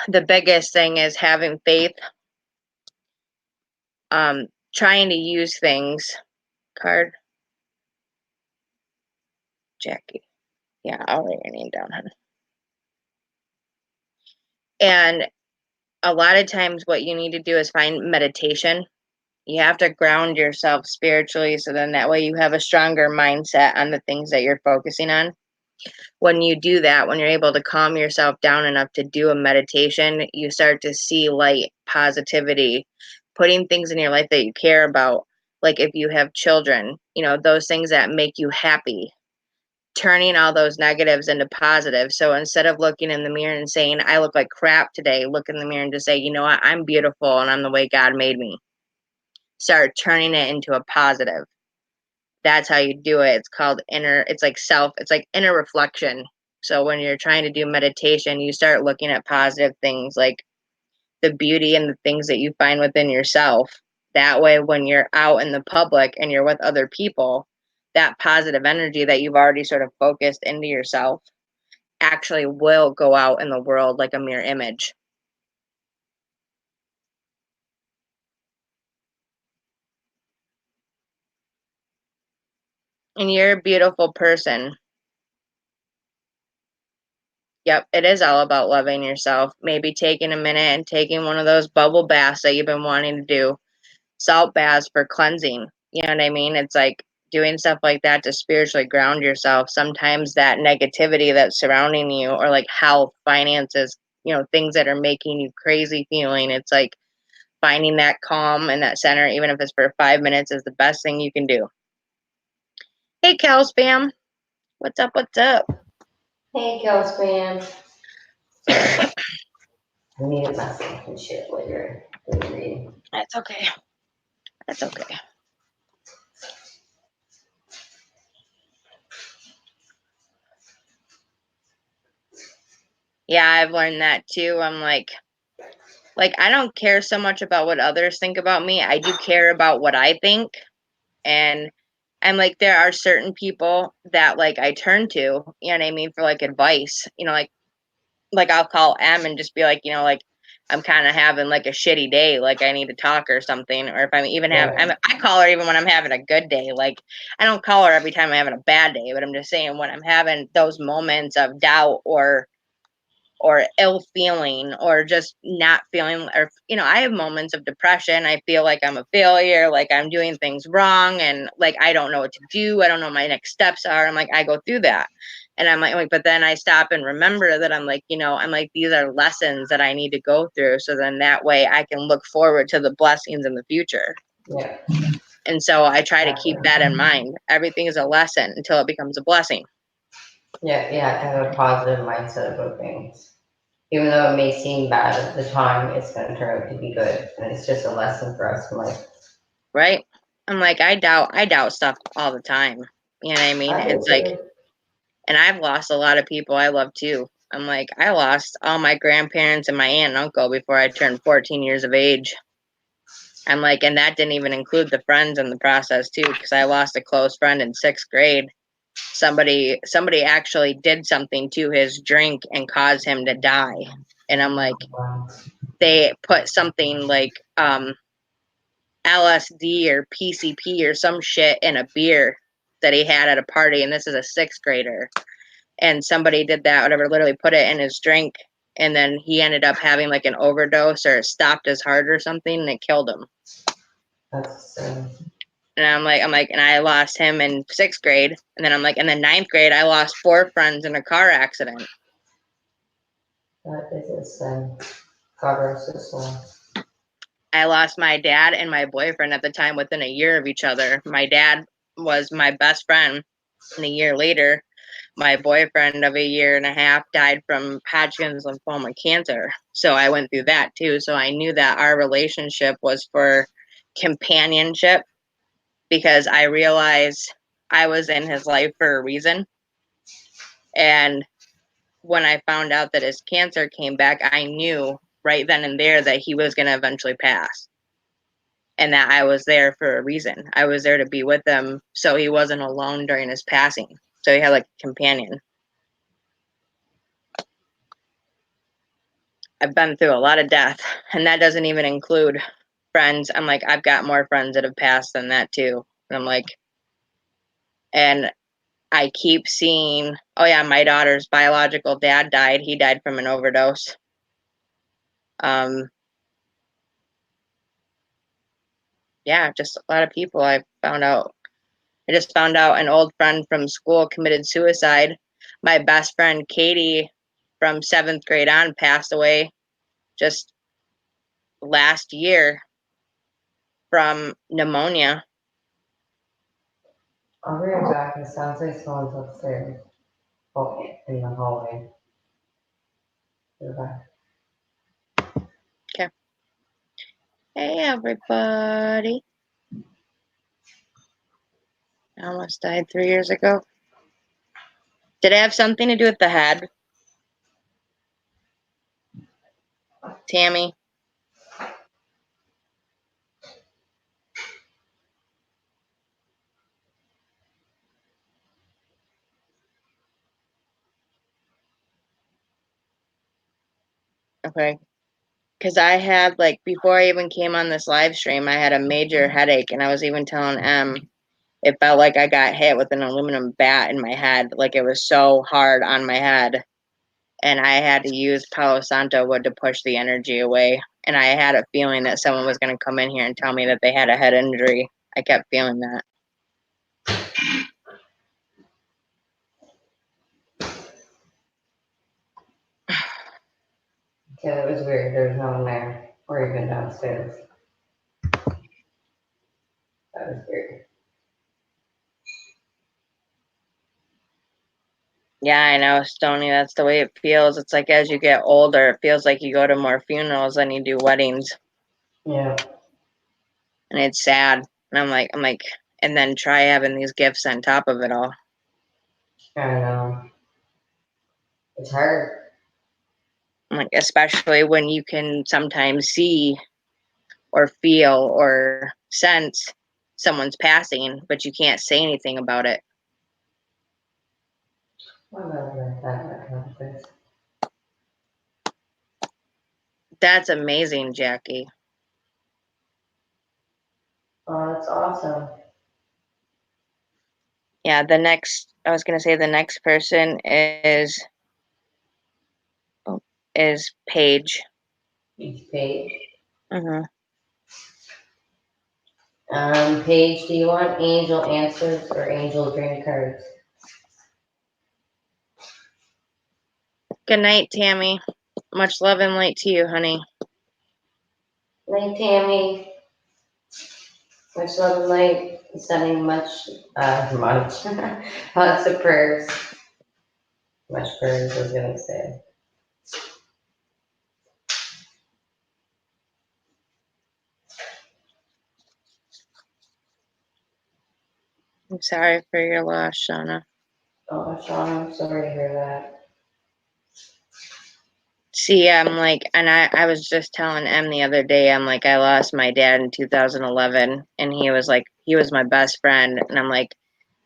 The biggest thing is having faith, trying to use things. Card, Jackie. Yeah, I'll write your name down, hon. And a lot of times, what you need to do is find meditation. You have to ground yourself spiritually so then that way you have a stronger mindset on the things that you're focusing on. When you do that, when you're able to calm yourself down enough to do a meditation, you start to see light, positivity, putting things in your life that you care about. Like if you have children, those things that make you happy, turning all those negatives into positives. So instead of looking in the mirror and saying, I look like crap today, look in the mirror and just say, you know what, I'm beautiful and I'm the way God made me. Start turning it into a positive. That's how you do it. It's called it's like inner reflection. So when you're trying to do meditation, you start looking at positive things like the beauty and the things that you find within yourself. That way, when you're out in the public and you're with other people, that positive energy that you've already sort of focused into yourself actually will go out in the world like a mirror image. And you're a beautiful person. Yep, it is all about loving yourself. Maybe taking a minute and taking one of those bubble baths that you've been wanting to do, salt baths for cleansing. You know what I mean? It's like doing stuff like that to spiritually ground yourself. Sometimes that negativity that's surrounding you, or like health, finances, things that are making you crazy feeling, it's like finding that calm and that center, even if it's for 5 minutes, is the best thing you can do. Hey, Cal Spam. What's up? What's up? Hey, Kels man. Sorry. I need a message and shit later. Read. That's okay. That's okay. Yeah, I've learned that too. I'm like I don't care so much about what others think about me. I do care about what I think. And I'm like, there are certain people that like I turn to, you know what I mean, for like advice. Like I'll call M and just be like, I'm kind of having like a shitty day, like I need to talk or something. Or if I'm even I call her even when I'm having a good day. Like I don't call her every time I'm having a bad day, but I'm just saying when I'm having those moments of doubt or or ill feeling or just not feeling, or I have moments of depression. I feel like I'm a failure, like I'm doing things wrong, and like I don't know what to do. I don't know what my next steps are. I'm like, I go through that. And I'm like, but then I stop and remember that I'm like, I'm like, these are lessons that I need to go through. So then that way I can look forward to the blessings in the future. Yeah. And so I try to keep that in mind. Everything is a lesson until it becomes a blessing. Yeah, to have a positive mindset about things. Even though it may seem bad at the time, it's going to turn out to be good. And it's just a lesson for us in life. Right? I'm like, I doubt stuff all the time. You know what I mean? I do It's like, too. and I've lost a lot of people I love too. I'm like, I lost all my grandparents and my aunt and uncle before I turned 14 years of age. I'm like, and that didn't even include the friends in the process too, because I lost a close friend in 6th grade. Somebody actually did something to his drink and caused him to die. And I'm like, Wow. they put something like LSD or PCP or some shit in a beer that he had at a party, and this is a 6th grader. And somebody did that, whatever, literally put it in his drink, and then he ended up having like an overdose, or it stopped his heart or something, and it killed him. That's And I'm like, and I lost him in 6th grade, and then I'm like, in the 9th grade, I lost 4 friends in a car accident. that is a sin. God rest his soul. I lost my dad and my boyfriend at the time within a year of each other. My dad was my best friend, and a year later, my boyfriend of a year and a half died from Hodgkin's lymphoma cancer. So I went through that too. So I knew that our relationship was for companionship, because I realized I was in his life for a reason. And when I found out that his cancer came back, I knew right then and there that he was going to eventually pass, and that I was there for a reason. I was there to be with him so he wasn't alone during his passing. So he had like a companion. I've been through a lot of death, and that doesn't even include friends. I'm like, I've got more friends that have passed than that too. And I'm like, and I keep seeing, oh yeah, my daughter's biological dad died. He died from an overdose. Yeah, just a lot of people I found out. I just found out an old friend from school committed suicide. My best friend Katie from 7th grade on passed away just last year from pneumonia. I'll be right back. It sounds like someone's upstairs. Oh, in the hallway. Goodbye. Okay. Hey everybody. I almost died 3 years ago. Did it have something to do with the head? Tammy? Okay. Because I had, like, before I even came on this live stream, I had a major headache, and I was even telling it felt like I got hit with an aluminum bat in my head. Like, it was so hard on my head. And I had to use Palo Santo wood to push the energy away. And I had a feeling that someone was going to come in here and tell me that they had a head injury. I kept feeling that. Yeah, that was weird. There was no one there, or even downstairs. That was weird. Yeah, I know, Stony. That's the way it feels. It's like as you get older, it feels like you go to more funerals than you do weddings. Yeah, And it's sad. And I'm like, and then try having these gifts on top of it all. I know. It's hard. I'm like, especially when you can sometimes see or feel or sense someone's passing, but you can't say anything about it. I'm not like that. That's amazing, Jackie. Oh, that's awesome. Yeah, I was going to say the next person is, oh, is Paige. Each page. Mm-hmm. Paige, do you want angel answers or angel dream cards? Good night, Tammy. Much love and light to you, honey. Night, Tammy. Much love and light. Sending much, lots of prayers. Much prayers, I was gonna say. I'm sorry for your loss, Shauna. Oh, Sean, I'm sorry to hear that. See, I'm like, and I was just telling Em the other day, I'm like, I lost my dad in 2011, and he was like, he was my best friend. And I'm like,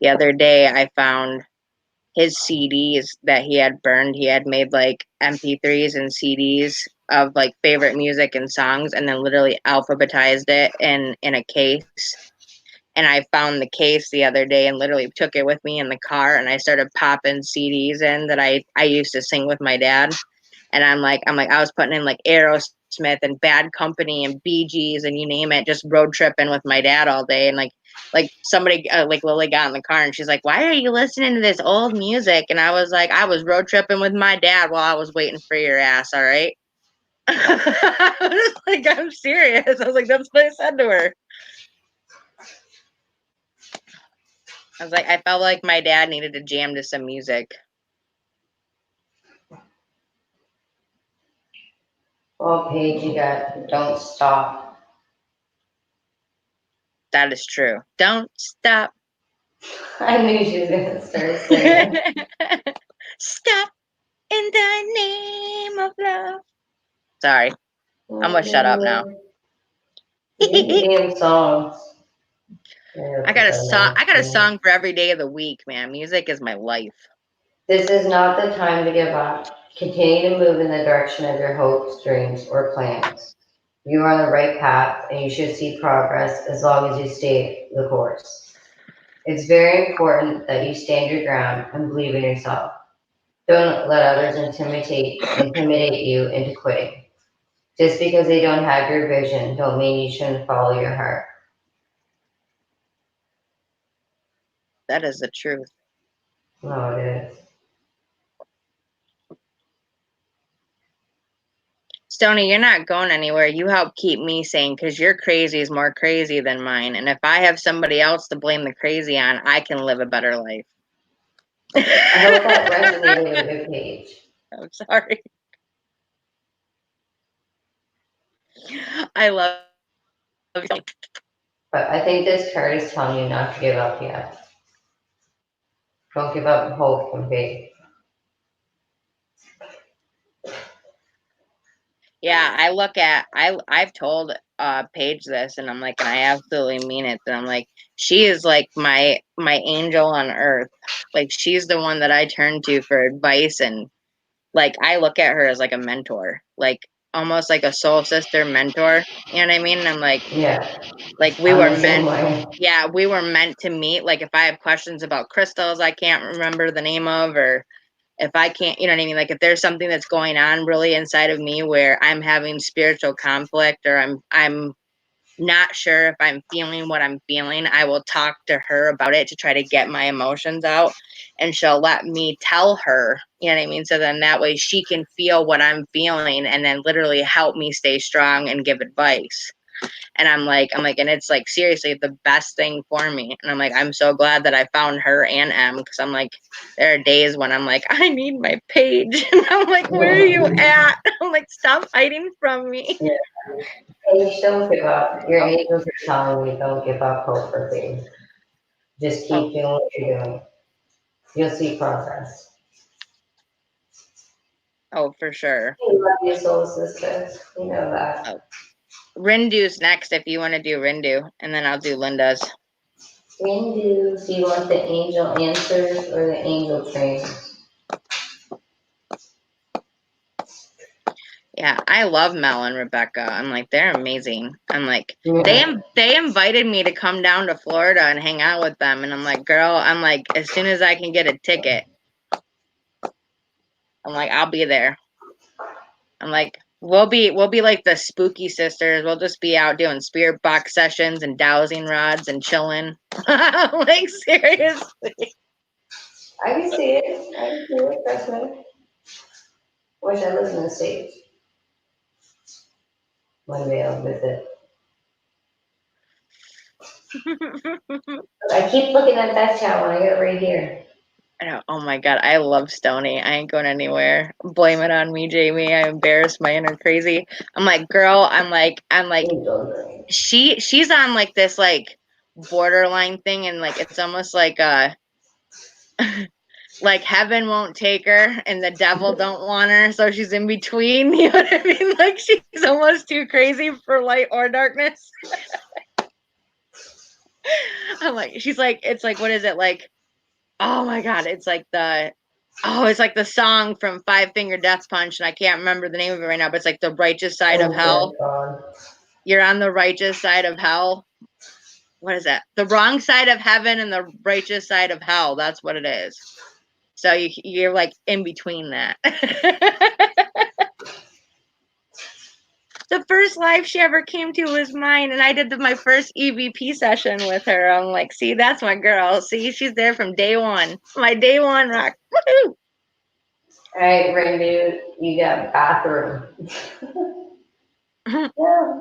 the other day I found his CDs that he had burned. He had made like MP3s and CDs of like favorite music and songs, and then literally alphabetized it in a case. And I found the case the other day and literally took it with me in the car, and I started popping CDs in that I used to sing with my dad. And I was putting in like Aerosmith and Bad Company and Bee Gees and you name it, just road tripping with my dad all day. And like somebody like Lily got in the car and she's like, "Why are you listening to this old music?" And I was like, "I was road tripping with my dad while I was waiting for your ass." All right. I was like, I'm serious. I was like, that's what I said to her. I was like, I felt like my dad needed to jam to some music. Well, Paige, you got Don't Stop. That is true. Don't stop. I knew she was gonna start singing. Stop in the name of love. Sorry, I'm gonna shut up now. Damn songs. I got a song. I got a song for every day of the week, man. Music is my life. This is not the time to give up. Continue to move in the direction of your hopes, dreams, or plans. You are on the right path and you should see progress as long as you stay the course. It's very important that you stand your ground and believe in yourself. Don't let others intimidate you into quitting. Just because they don't have your vision, don't mean you shouldn't follow your heart. That is the truth. No, it is. Stony, you're not going anywhere. You help keep me sane because your crazy is more crazy than mine. And if I have somebody else to blame the crazy on, I can live a better life. I hope that resonated with your page. I'm sorry. I love you. But I think this card is telling you not to give up yet. Don't give up hope and faith. Yeah, I've told Paige this and I'm like, and I absolutely mean it. And I'm like, she is like my angel on earth. Like she's the one that I turn to for advice, and like I look at her as like a mentor. Like almost like a soul sister mentor. You know what I mean? And I'm Yeah, like we I'm were the same meant way. yeah, we were meant to meet. Like if I have questions about crystals I can't remember the name of, or if I can't, you know what I mean? Like if there's something that's going on really inside of me where I'm having spiritual conflict, or I'm not sure if I'm feeling what I'm feeling, I will talk to her about it to try to get my emotions out, and she'll let me tell her, you know what I mean? So then that way she can feel what I'm feeling and then literally help me stay strong and give advice. And and it's like seriously the best thing for me. And I'm like, I'm so glad that I found her and Em, because I'm like, there are days when I'm like, I need my Page. And I'm like, where are you at? I'm like, stop hiding from me. Yeah. Paige, don't give up. Your angels are telling you don't give up hope or faith. Just Oh, keep doing what you're doing. You'll see progress. oh, for sure. We love you, soul sisters. You know that. Oh, Rindu's next if you want to do Rindu, and then I'll do Linda's. Rindu, do you want the angel answers or the angel trains? Yeah, I love Mel and Rebecca. I'm like, they're amazing. I'm like, Yeah. they invited me to come down to Florida and hang out with them, and I'm like, girl, I'm like, as soon as I can get a ticket, I'm like, I'll be there. I'm like, we'll be like the spooky sisters. We'll just be out doing spirit box sessions and dowsing rods and chilling. Like, seriously. I can see it. I can see it. Trust me. Wish I lived in the States. One day I'll visit. I keep looking at that chat when I get right here. I know, oh my God, I love Stony. I ain't going anywhere. Blame it on me, Jamie. I embarrassed my inner crazy. I'm like, girl, I'm like, she's on like this like borderline thing, and like it's almost like like heaven won't take her and the devil don't want her, so she's in between. You know what I mean? Like she's almost too crazy for light or darkness. I'm like, she's like, it's like, what is it like? Oh my God, it's like the song from Five Finger Death Punch, and I can't remember the name of it right now, but it's like the righteous side of hell. God. You're on the righteous side of hell. What is that? The wrong side of heaven and the righteous side of hell. That's what it is. So you're like in between that. The first live she ever came to was mine, and I did my first EVP session with her. I'm like, see, that's my girl. See, she's there from day one. My day one rock. Woohoo! All right, Randy, you got bathroom. Yeah.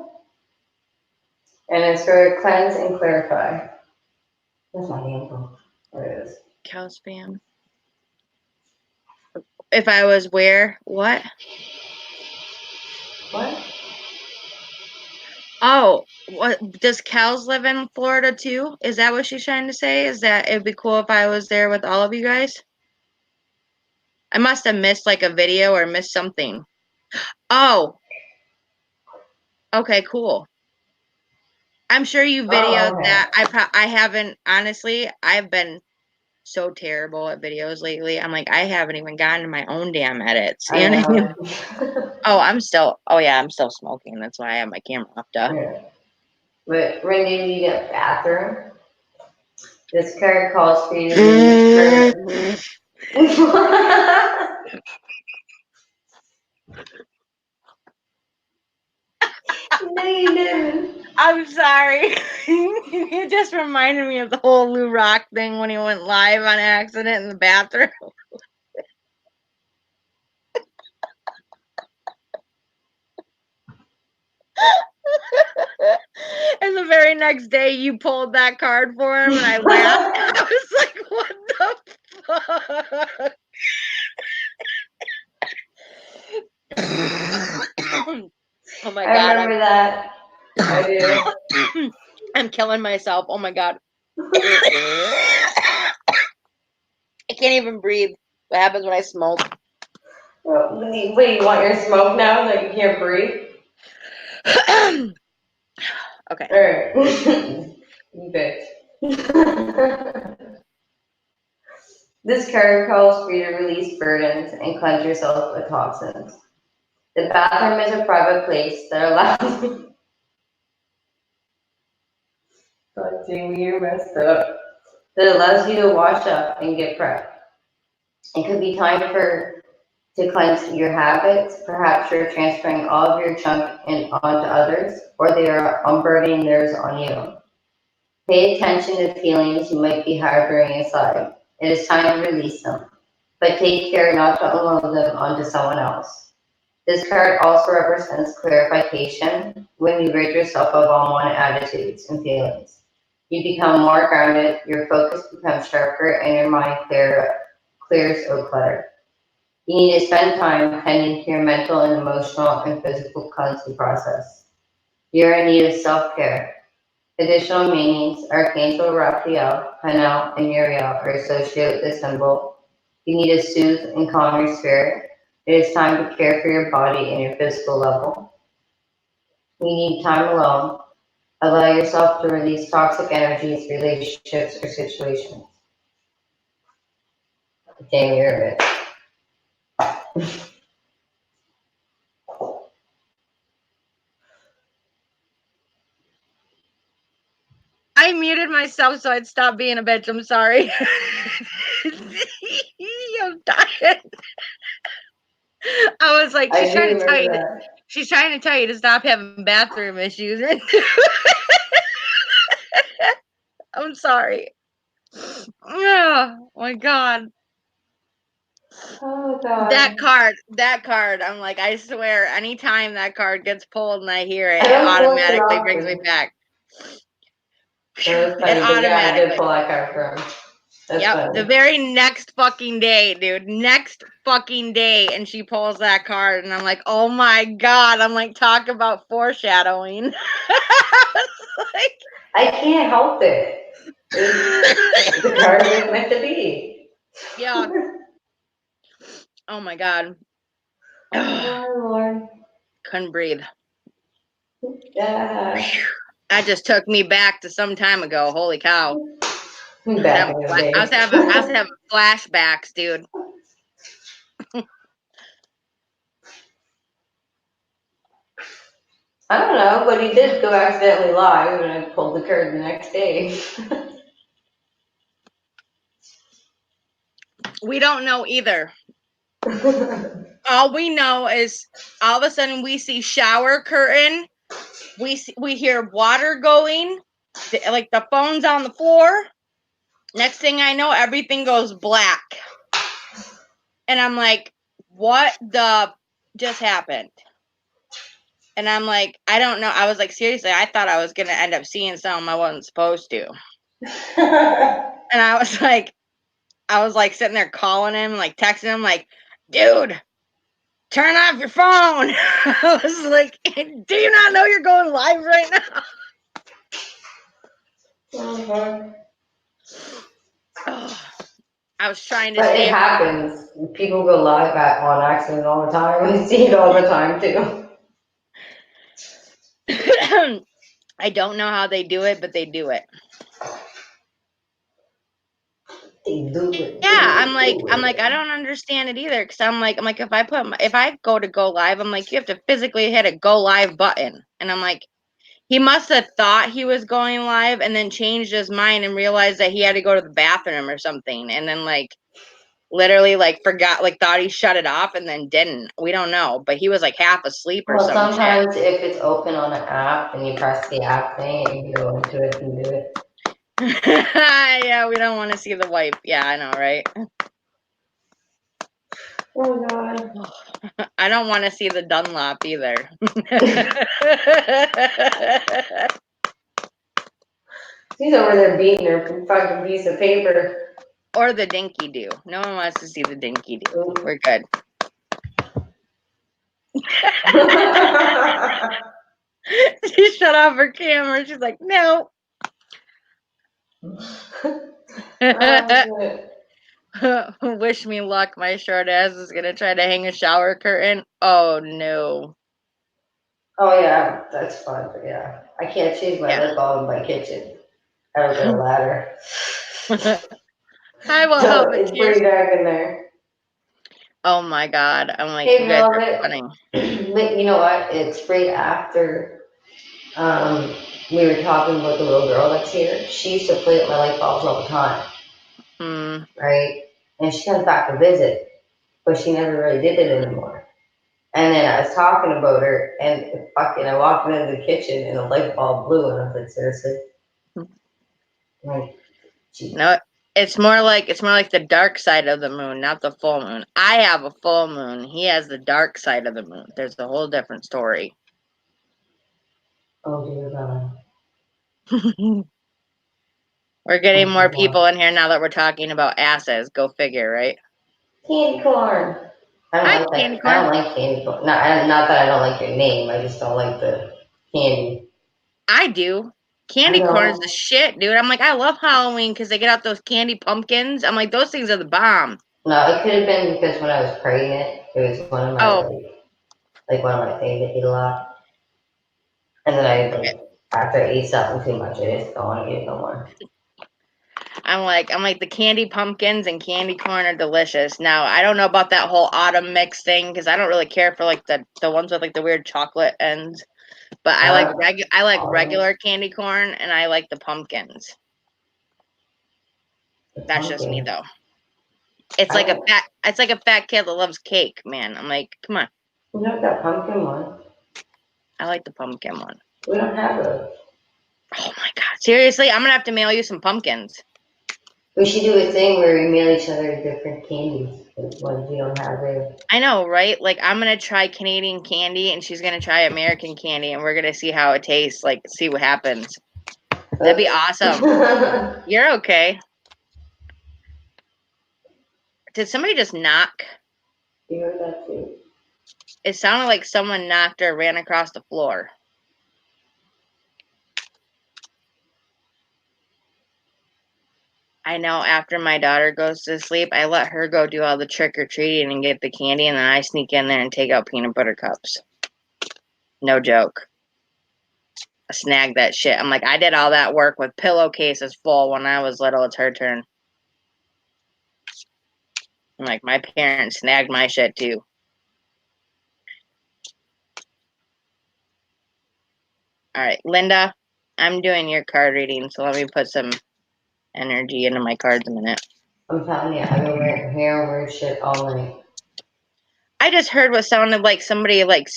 And it's for cleanse and clarify. That's my handle. There it is. Cow spam. If I was where? What? What? Oh, what does Kels live in Florida too? Is that what she's trying to say? Is that it'd be cool if I was there with all of you guys? I must have missed like a video or missed something. Oh, okay, cool. I'm sure you videoed Oh, okay. that. I haven't honestly. I've been so terrible at videos lately. I'm like, I haven't even gotten to my own damn edits. I You know what I mean? know. Oh, I'm still smoking. That's why I have my camera off. Duh. Yeah. But Randy, you got bathroom. This card calls for you to release No, you didn't. I'm sorry. You just reminded me of the whole Lou Rock thing when he went live on accident in the bathroom. And the very next day, you pulled that card for him, and I laughed. I was like, "What the fuck?" Oh my I God, remember that. I do. I'm killing myself. Oh my God, I can't even breathe. What happens when I smoke? Well, wait, you want your smoke now that you can't breathe? Okay. All right. You bitch. This card calls for you to release burdens and cleanse yourself of toxins. The bathroom is a private place that allows. God, Jamie, you're messed up. That allows you to wash up and get prepped. It could be time to cleanse your habits. Perhaps you're transferring all of your junk onto others, or they are unburdening theirs on you. Pay attention to feelings you might be harboring inside. It is time to release them, but take care not to unload them onto someone else. This card also represents clarification when you rid yourself of unwanted attitudes and feelings. You become more grounded, your focus becomes sharper, and your mind clears of clutter. You need to spend time tending to your mental and emotional and physical cleansing process. You're in need of self-care. Additional meanings, Archangel Raphael, Hanel, and Uriel are associated with this symbol. You need to soothe and calm your spirit. It is time to care for your body and your physical level. You need time alone. Allow yourself to release toxic energies, relationships, or situations. Damn, you're a bitch. I muted myself so I'd stop being a bitch. I'm sorry. I'm dying. I was like, I she's do trying to tell you remember that that. she's trying to tell you to stop having bathroom issues. I'm sorry. Oh my god. Oh god. That card. I'm like, I swear, anytime that card gets pulled and I hear it, I it don't pull it too automatically brings me often. back. So that's It funny, but yeah, I did automatically. pull that card from. That's Yep, the funny. very next fucking day, dude. Next fucking day, and she pulls that card, and I'm like, oh my god. I'm like, talk about foreshadowing. Like, I can't help it. The card was meant to be. yeah. Oh my god. Oh Lord. Couldn't breathe. Yeah. That just took me back to some time ago. Holy cow. Back in the I was day. having flashbacks, dude. I don't know, but he did go accidentally live and I pulled the card the next day. We don't know either. All we know is all of a sudden we see shower curtain. We hear water going. Like the phone's on the floor. Next thing I know, everything goes black. And I'm like, what the just happened? And I'm like, I don't know. I was like, seriously, I thought I was going to end up seeing something I wasn't supposed to. And I was like sitting there calling him, like texting him, like, dude, turn off your phone. I was like, do you not know you're going live right now? Oh, I was trying to But it save. happens. People go live on accident all the time. I see it all the time too. I don't know how they do it, but they do it. They do it, Yeah, do I'm it, like, do I it. don't understand it either. Cause I'm like, if I go to go live, I'm like, you have to physically hit a go live button, and I'm like, he must have thought he was going live and then changed his mind and realized that he had to go to the bathroom or something, and then like literally like forgot, like thought he shut it off and then didn't. We don't know, but he was like half asleep or Well, some shit. sometimes if it's open on an app and you press the app thing, you can go into it and do it. Yeah, we don't want to see the wipe. Yeah, I know, right? Oh God. I don't want to see the Dunlop either. He's over there beating her fucking piece of paper. Or the Dinky Doo. No one wants to see the Dinky Doo. Ooh. We're good. She shut off her camera. She's like, no. Oh, Wish me luck. My short ass is gonna try to hang a shower curtain. Oh no. oh yeah, that's fun, but yeah. I can't change my Yeah. lip bulb in my kitchen. I don't get a ladder. I will So help it. it's Cheers. pretty dark in there. Oh my god. I'm like, Hey, you guys are beloved, funny. but you know what? It's right after we were talking about the little girl that's here. She used to play with my light bulbs all the time, Mm. right? And she comes back to visit, but she never really did it anymore. And then I was talking about her, and fucking, I walked into the kitchen and the light bulb blew, and I was like, seriously? Like, Jesus. No, it's more like the dark side of the moon, not the full moon. I have a full moon. He has the dark side of the moon. There's a whole different story. Oh dear God. We're getting Oh more my God. people in here now that we're talking about asses. Go figure, right? Candy corn. I don't Hi, like candy that. I corn. don't like candy corn. Not that I don't like your name. I just don't like the candy. I do. I Candy corn is the know. shit, dude. I'm like, I love Halloween because they get out those candy pumpkins. I'm like, those things are the bomb. No, it could have been because when I was pregnant, it was one of my Oh, one of my things to eat a lot. And then I like after I eat something too much, I just don't want to eat it no more. I'm like the candy pumpkins and candy corn are delicious. Now I don't know about that whole autumn mix thing because I don't really care for like the ones with like the weird chocolate ends. But I like Autumn, regular candy corn and I like the pumpkins. the That's just me pumpkin. though. It's like a fat kid that loves cake, man. I'm like, come on. You know that pumpkin one? I like the pumpkin one. We don't have those. Oh my god. Seriously, I'm gonna have to mail you some pumpkins. We should do a thing where we mail each other different candies, like ones you don't have there. I know, right? Like I'm gonna try Canadian candy and she's gonna try American candy and we're gonna see how it tastes, like see what happens. That'd be awesome. You're okay. Did somebody just knock? You heard that too. It sounded like someone knocked or ran across the floor. I know after my daughter goes to sleep, I let her go do all the trick-or-treating and get the candy, and then I sneak in there and take out peanut butter cups. No joke. I snagged that shit. I'm like, I did all that work with pillowcases full when I was little. It's her turn. I'm like, my parents snagged my shit too. All right, Linda, I'm doing your card reading, so let me put some energy into my cards a minute. I'm telling you, I've been hearing weird shit all night. I just heard what sounded like somebody like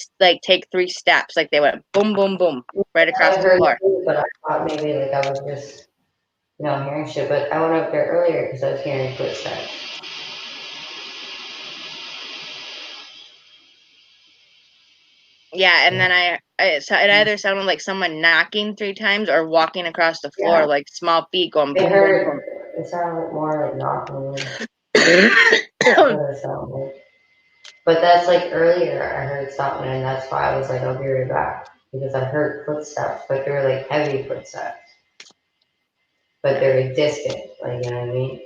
take 3 steps, like they went boom, boom, boom, right across I the heard floor. too, but I thought maybe like I was just, hearing shit. But I went up there earlier because I was hearing footsteps. Yeah, and then it either sounded like someone knocking 3 times or walking across the floor, Yeah, like small feet going I boom, boom, boom. heard it sounded like more like knocking. That's what it sounded like. But that's like earlier I heard something, and that's why I was like, I'll be right back because I heard footsteps, but they were like heavy footsteps, but they were distant. Like you know what I mean?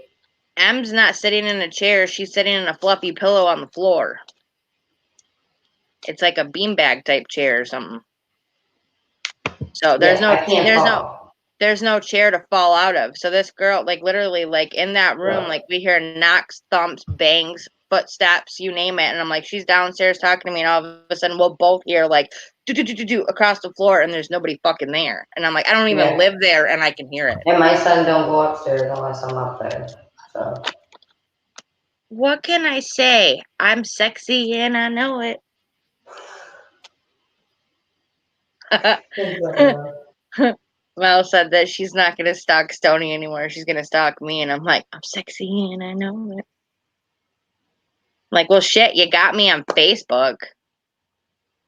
M's not sitting in a chair; she's sitting in a fluffy pillow on the floor. It's like a beanbag type chair or something. So Yeah, I can't fall. there's no chair to fall out of. So this girl, like literally, like in that room, Yeah. like we hear knocks, thumps, bangs, footsteps, you name it. And I'm like, she's downstairs talking to me, and all of a sudden we'll both hear like do do do do do across the floor, and there's nobody fucking there. And I'm like, I don't even Yeah. live there, and I can hear it. And my son don't go upstairs unless I'm up there. So What can I say? I'm sexy and I know it. Mel said that she's not gonna stalk Stony anymore. She's gonna stalk me, and I'm like, I'm sexy and I know it. I'm like, well, shit, you got me on Facebook.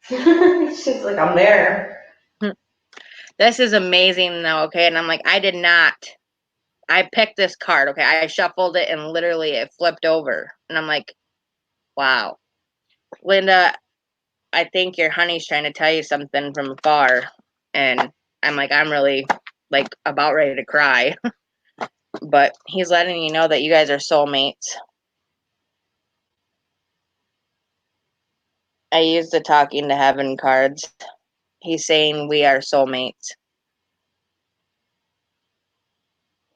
she's like, I'm there. This is amazing, though. Okay, and I'm like, I did not. I picked this card. Okay, I shuffled it, and literally it flipped over, and I'm like, wow, Linda, I think your honey's trying to tell you something from afar, and I'm like, I'm really like about ready to cry. But he's letting you know that you guys are soulmates. I used the talking to heaven cards. He's saying we are soulmates.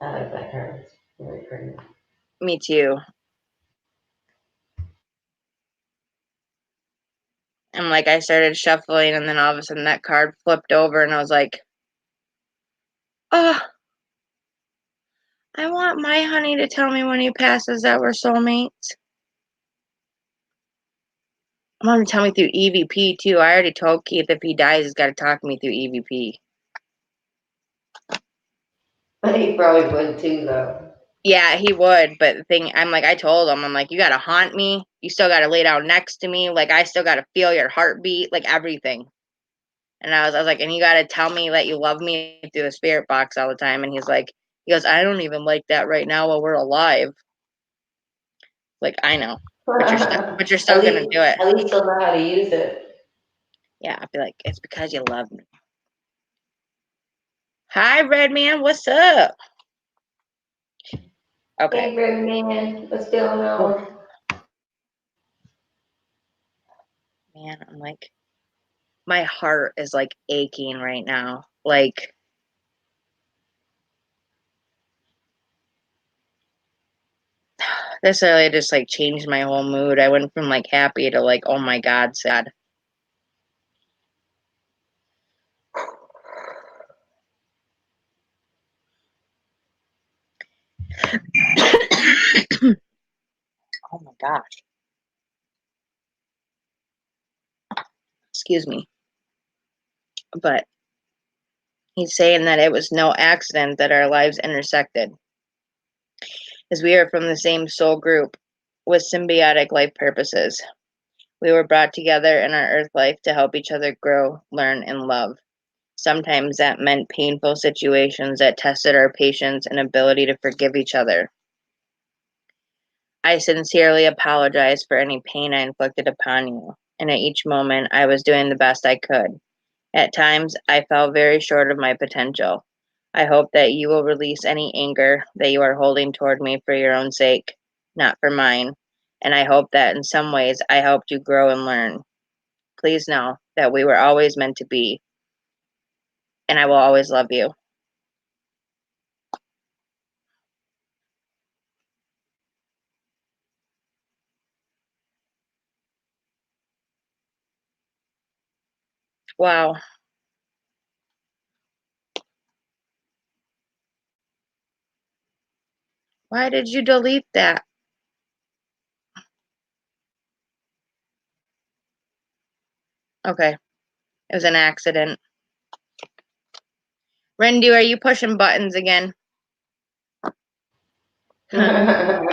I like that card. Really pretty. Me too. I'm like, I started shuffling, and then all of a sudden that card flipped over, and I was like, oh, I want my honey to tell me when he passes that we're soulmates. I want him to tell me through EVP too. I already told Keith if he dies, he's got to talk to me through EVP. He probably would too, though. Yeah, he would, but the thing, I'm like, I told him, I'm like, you got to haunt me. You still got to lay down next to me. Like, I still got to feel your heartbeat, like everything. And I was like, and you got to tell me that you love me through the spirit box all the time. And he goes, I don't even like that right now while we're alive. Like, I know, but you're still gonna do it. At least he'll know how to use it. Yeah, I'd be like, it's because you love me. Hi, Red Man, what's up? Okay. Hey, Red Man, what's going on? Man, I'm like, my heart is like aching right now. Like, this really just like changed my whole mood. I went from like happy to like, oh my God, sad. Oh my gosh. Excuse me. But he's saying that it was no accident that our lives intersected, as we are from the same soul group with symbiotic life purposes. We were brought together in our earth life to help each other grow, learn, and love. Sometimes that meant painful situations that tested our patience and ability to forgive each other. I sincerely apologize for any pain I inflicted upon you, and at each moment I was doing the best I could. At times I fell very short of my potential. I hope that you will release any anger that you are holding toward me for your own sake, not for mine, and I hope that in some ways I helped you grow and learn. Please know that we were always meant to be, and I will always love you. Wow. Why did you delete that? Okay, it was an accident. Rendu, are you pushing buttons again? I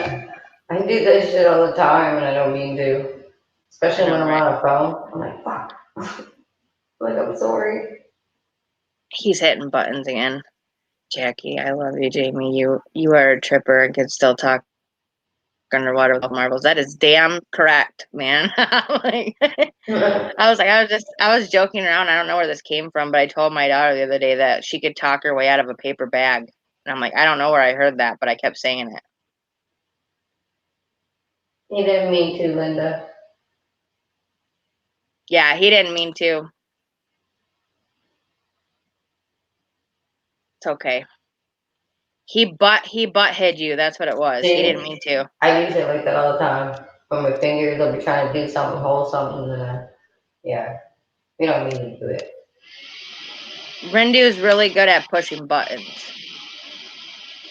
do this shit all the time and I don't mean to. I Especially when know, I'm right? on a phone. I'm like, fuck. Like, I'm sorry. He's hitting buttons again. Jackie, I love you, Jamie. You are a tripper and can still talk underwater with marbles. That is damn correct, man. Like, I was joking around. I don't know where this came from, but I told my daughter the other day that she could talk her way out of a paper bag. And I'm like, I don't know where I heard that, but I kept saying it. You didn't mean to, Linda. Yeah, he didn't mean to. It's okay. He butt hid you. That's what it was. He didn't See? mean to. I use it like that all the time. When my fingers, I'll be trying to do something, hold something, and then, yeah. We don't mean to do it. Rindu is really good at pushing buttons,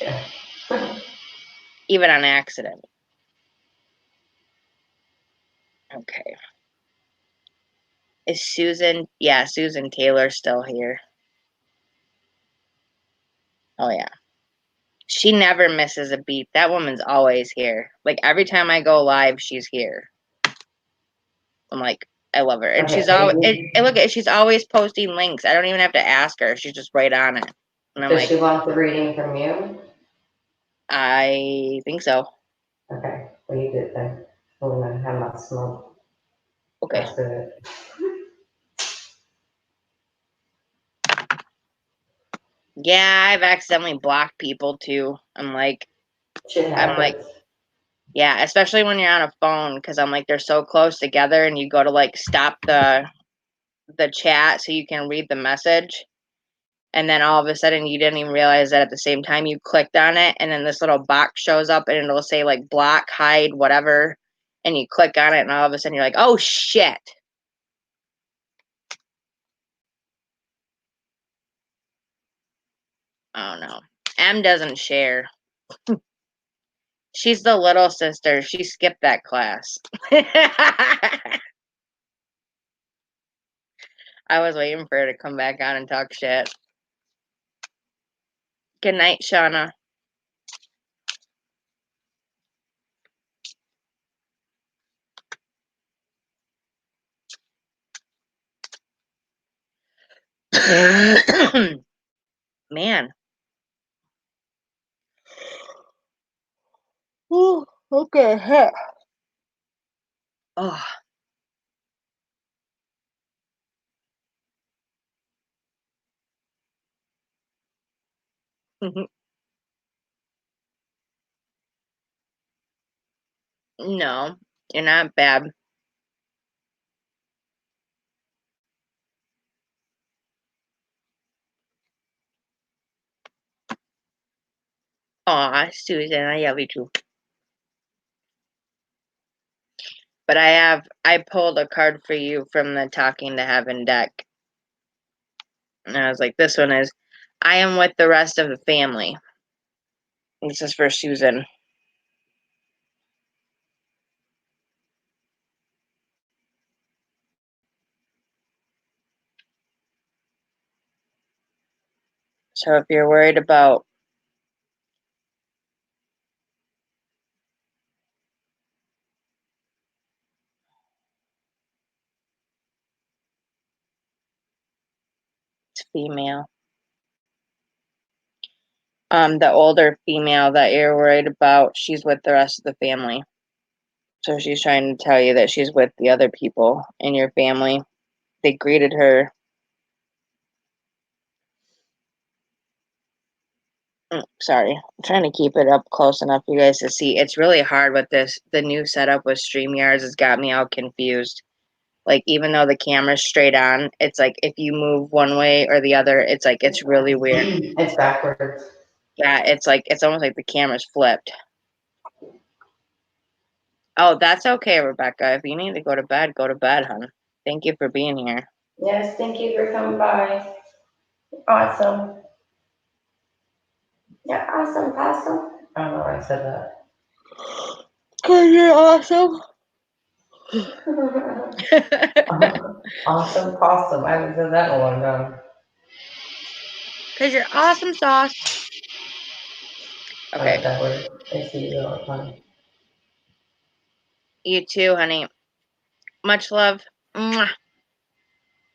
Yeah. even on accident. Okay. Is Susan? Yeah, Susan Taylor still here. Oh yeah. She never misses a beat. That woman's always here. Like every time I go live, she's here. I'm like, I love her, and she's Okay, always. maybe. And look, she's always posting links. I don't even have to ask her. She's just right on it, and I'm Does like, she want the reading from you? I think so. Okay, well, you do it then. I'm gonna have my smoke. Okay. Rest of it. Yeah, I've accidentally blocked people too. Shit I'm like, happens. yeah, especially when you're on a phone, because I'm like, they're so close together, and you go to like stop the chat so you can read the message, and then all of a sudden you didn't even realize that at the same time you clicked on it, and then this little box shows up and it'll say like block, hide, whatever, and you click on it, and all of a sudden you're like, oh shit. Oh no. M doesn't share. She's the little sister. She skipped that class. I was waiting for her to come back on and talk shit. Good night, Shauna. Man. Ooh, okay. Oh. No, you're not bad. Aw, Susan, I love you too. But I pulled a card for you from the Talking to Heaven deck. And I was like, this one is, I am with the rest of the family. This is for Susan. So if you're worried about female, the older female that you're worried about, she's with the rest of the family. So she's trying to tell you that she's with the other people in your family. They greeted her. Sorry, I'm trying to keep it up close enough for you guys to see. It's really hard with this. The new setup with StreamYards has got me all confused. Like, even though the camera's straight on, it's like if you move one way or the other, it's like it's really weird. It's backwards. Yeah, it's like it's almost like the camera's flipped. Oh, that's okay, Rebecca. If you need to go to bed, hon. Thank you for being here. Yes, thank you for coming by. Awesome. Yeah, awesome, possum. I don't know why I said that. Cause you're awesome. Awesome possum. I haven't said that in a long time. Cause you're awesome sauce. I Okay, like that word. I see it all the time. you too, honey. Much love. Mwah.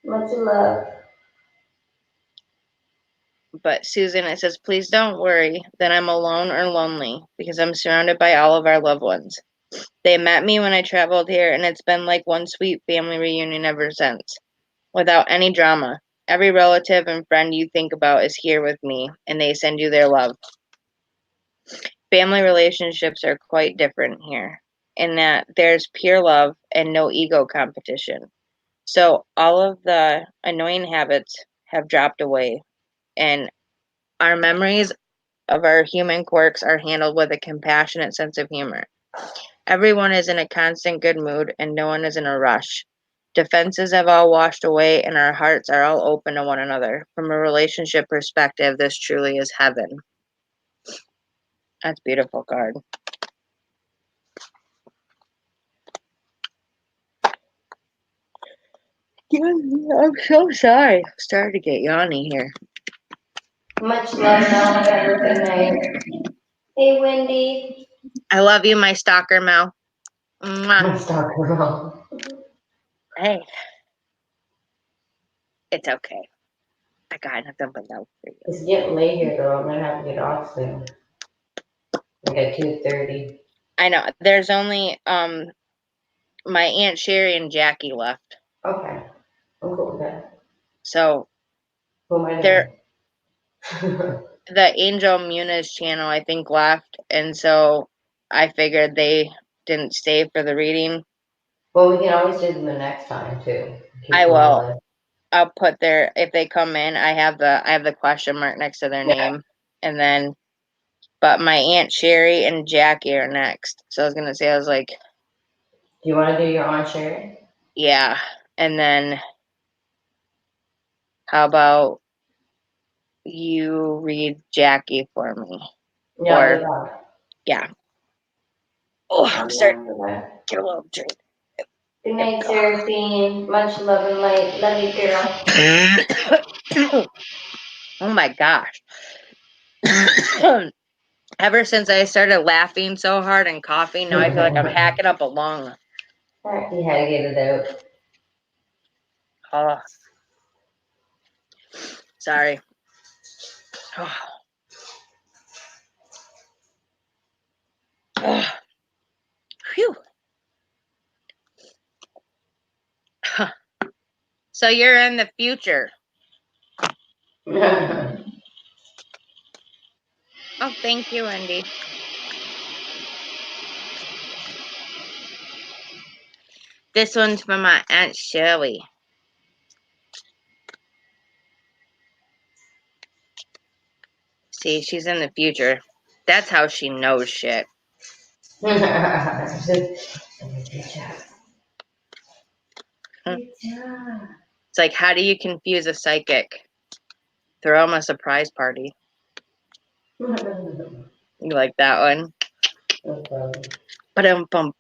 Much love. But Susan, it says, please don't worry that I'm alone or lonely because I'm surrounded by all of our loved ones. They met me when I traveled here, and it's been like one sweet family reunion ever since, without any drama. Every relative and friend you think about is here with me, and they send you their love. Family relationships are quite different here, in that there's pure love and no ego competition. So all of the annoying habits have dropped away, and our memories of our human quirks are handled with a compassionate sense of humor. Everyone is in a constant good mood, and no one is in a rush. Defenses have all washed away, and our hearts are all open to one another. From a relationship perspective, this truly is heaven. That's a beautiful card. Yeah, I'm so sorry. I'm starting to get yawny here. Much love, Mel. Have a good night. Hey, Wendy. I love you, my stalker, Mel. Mwah. I'm stalking Mel. Hey, it's okay. I got nothing but love for you. It's getting late here, though. I'm gonna have to get off soon. Like at 2:30. I know. There's only my Aunt Sherry and Jackie left. Okay. I'm cool with that. So Who am I they're doing? the Angel Muniz channel, I think, left, and so I figured they didn't stay for the reading. Well, we can always do them the next time, too. Keep I them on the will. list. I'll put their if they come in. I have the question mark next to their name, and then. But my Aunt Sherry and Jackie are next. So I was gonna say, I was like, Do you want to do your Aunt Sherry? yeah, and then how about you read Jackie for me? Yeah, I'll do Or that. yeah. Oh, I'm I'm starting down for that. to get a little drink. Good night, Seraphine. Much love and light. Love you, girl. Oh my gosh. Ever since I started laughing so hard and coughing, now I feel like I'm hacking up a lung. You had to get it out. Oh, sorry. Oh. Oh. Phew. So you're in the future. Oh, thank you, Wendy. This one's from my Aunt Shirley. See, she's in the future. That's how she knows shit. Good job. Good job. It's like, how do you confuse a psychic? Throw them a surprise party. You like that one? No problem. Ba-dum-bum.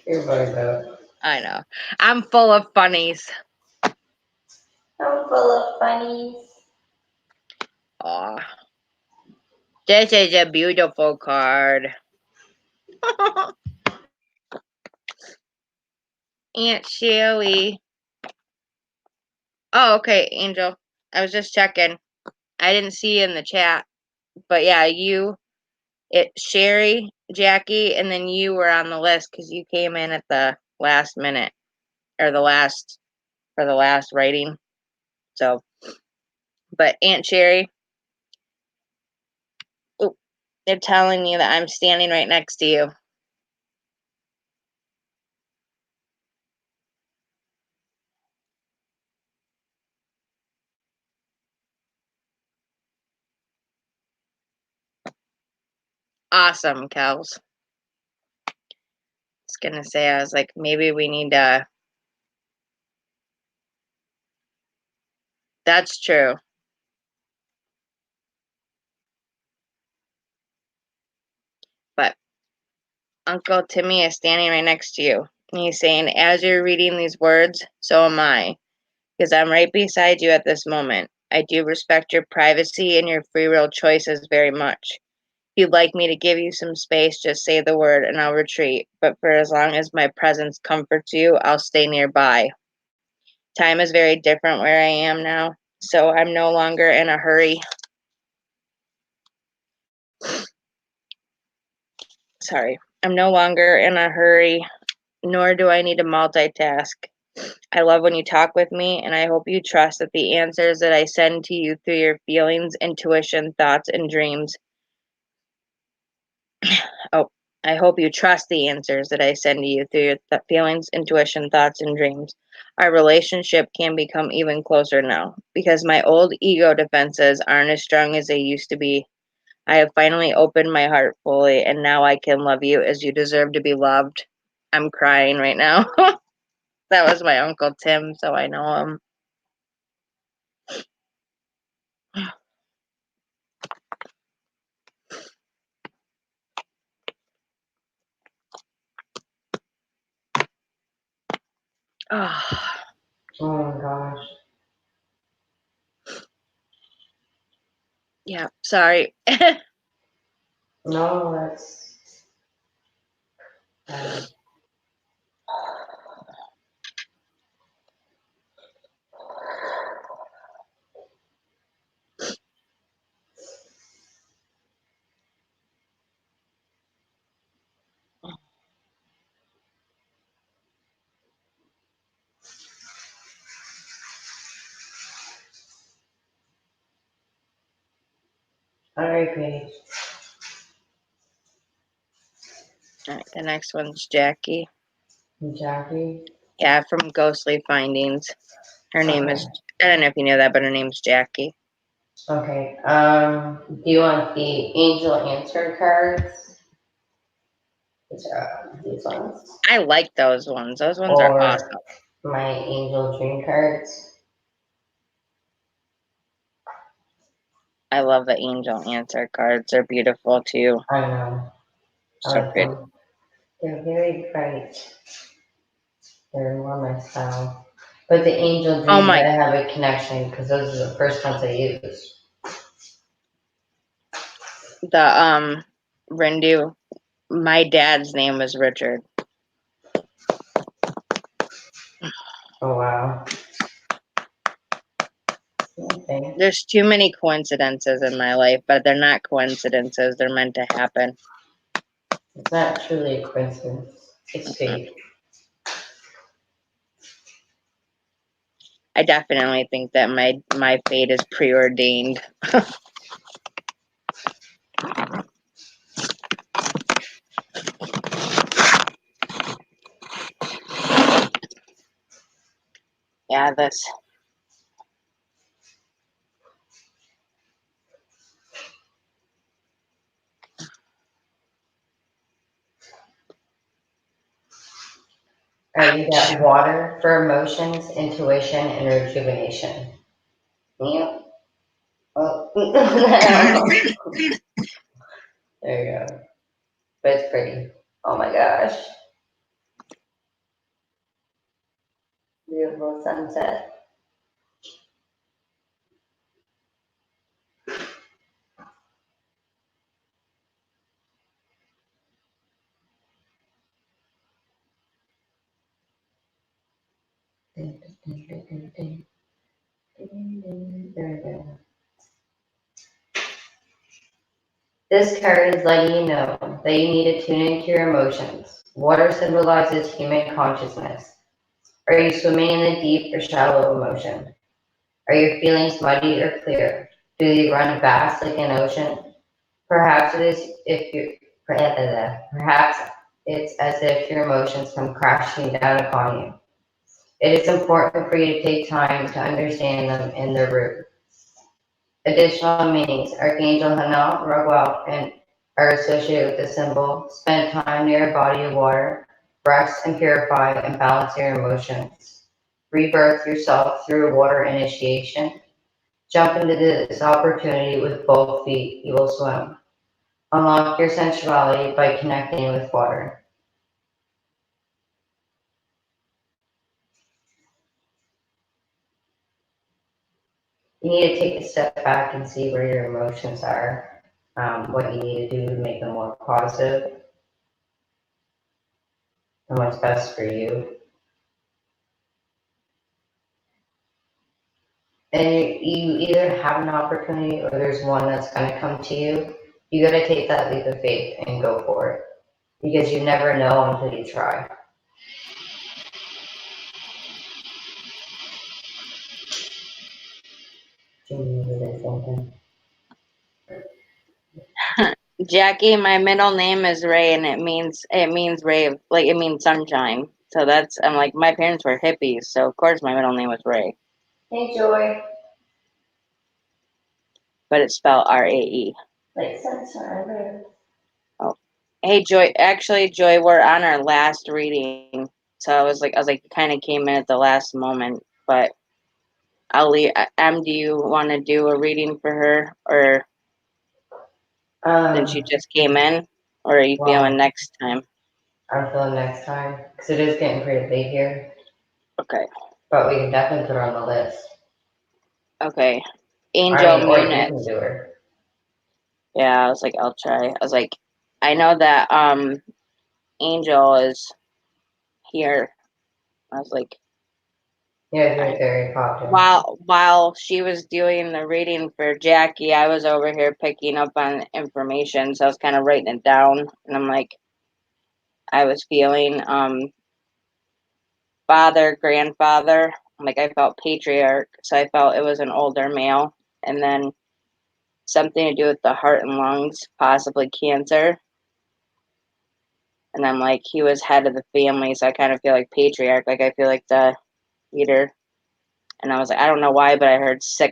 You're bugged out. I know. I'm full of funnies. I'm full of funnies. Aw. This is a beautiful card. Aunt Shelly. Oh, okay, Angel. I was just checking. I didn't see you in the chat. But yeah, Sherry, Jackie, and then you were on the list because you came in at the last minute or for the last writing. So, but Aunt Sherry, oh, they're telling you that I'm standing right next to you. Awesome, Kels. I was gonna say, I was like, maybe we need to. That's true. But Uncle Timmy is standing right next to you. And he's saying, as you're reading these words, so am I, because I'm right beside you at this moment. I do respect your privacy and your free will choices very much. If you'd like me to give you some space, just say the word and I'll retreat. But for as long as my presence comforts you, I'll stay nearby. Time is very different where I am now, so I'm no longer in a hurry. Sorry. I'm no longer in a hurry, nor do I need to multitask. I love when you talk with me, and I hope you trust that the answers that I send to you through your feelings, intuition, thoughts, and dreams. Oh, I hope you trust the answers that I send to you through your feelings, intuition, thoughts, and dreams. Our relationship can become even closer now because my old ego defenses aren't as strong as they used to be. I have finally opened my heart fully, and now I can love you as you deserve to be loved. I'm crying right now. That was my Uncle Tim, so I know him. Oh, Oh my gosh. yeah, sorry. No, that's bad. All right, Paige. All right, the next one's Jackie. Jackie. Yeah, from Ghostly Findings. Her name Okay. is, I don't know if you know that, but her name's Jackie. Okay. Do you want the angel answer cards? Which are these ones? I like those ones. Those ones are Or awesome. my angel dream cards? I love the angel answer cards. They're beautiful too. I know. I So like pretty. them. They're very bright. They're more my style. But the angel Oh dreams, my, I have a connection because those are the first ones I used. the Rindu. My dad's name was Richard. Oh, wow. Okay. There's too many coincidences in my life, but they're not coincidences. They're meant to happen. It's not truly a coincidence. It's Mhm. fate. I definitely think that my fate is preordained. Yeah, this. All right, you got water for emotions, intuition, and rejuvenation. Yep. Oh. There you go. But it's pretty. Oh my gosh. Beautiful sunset. This card is letting you know that you need to tune into your emotions. Water symbolizes human consciousness. Are you swimming in the deep or shallow emotion? Are your feelings muddy or clear? Do they run vast like an ocean? Perhaps it is if you perhaps it's as if your emotions come crashing down upon you. It is important for you to take time to understand them in their root. Additional meanings: Archangel Hana, Raguel, and are associated with the symbol. Spend time near a body of water. Rest and purify and balance your emotions. Rebirth yourself through water initiation. Jump into this opportunity with both feet. You will swim. Unlock your sensuality by connecting with water. You need to take a step back and see where your emotions are, what you need to do to make them more positive, and what's best for you. And you either have an opportunity or there's one that's going to come to you. You got to take that leap of faith and go for it because you never know until you try. Jackie, my middle name is Ray, and it means ray of, like, it means sunshine. So that's, I'm like, my parents were hippies, so of course my middle name was Ray, Hey, Joy. but it's spelled Rae. Like sunshine. Oh, hey Joy, actually Joy, we're on our last reading, so I was like, kind of came in at the last moment, but I'll leave. Do you want to do a reading for her, or since you just came in, or are you feeling Well, next time? I'm feeling next time because it is getting pretty late here, Okay, but we can definitely put her on the list. okay. Angel I mean, or you can Muniz. do her. Yeah, I was like, I'll try. I was like, I know that Angel is here. I was like, Yeah, you're I, very popular. while she was doing the reading for Jackie, I was over here picking up on information, so I was kind of writing it down, and I'm like, I was feeling father, grandfather. Like I felt patriarch, so I felt it was an older male, and then something to do with the heart and lungs, possibly cancer. And I'm like, he was head of the family, so I kind of feel like patriarch. Like I feel like the leader. And I was like, I don't know why, but I heard 6+.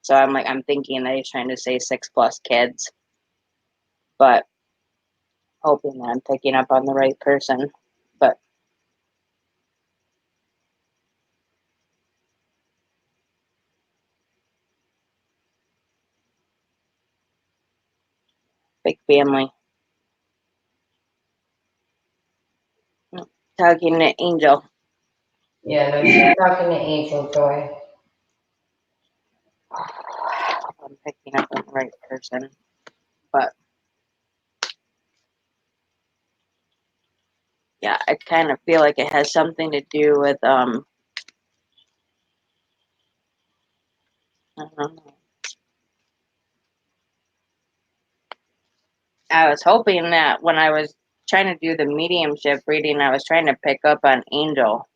So I'm like, I'm thinking that he's trying to say 6+ kids, but hoping that I'm picking up on the right person. But big family. Talking to Angel. Yeah, no, she's talking to Angel Joy. I'm picking up on the right person. But yeah, I kind of feel like it has something to do with I don't know. I was hoping that when I was trying to do the mediumship reading, I was trying to pick up on Angel.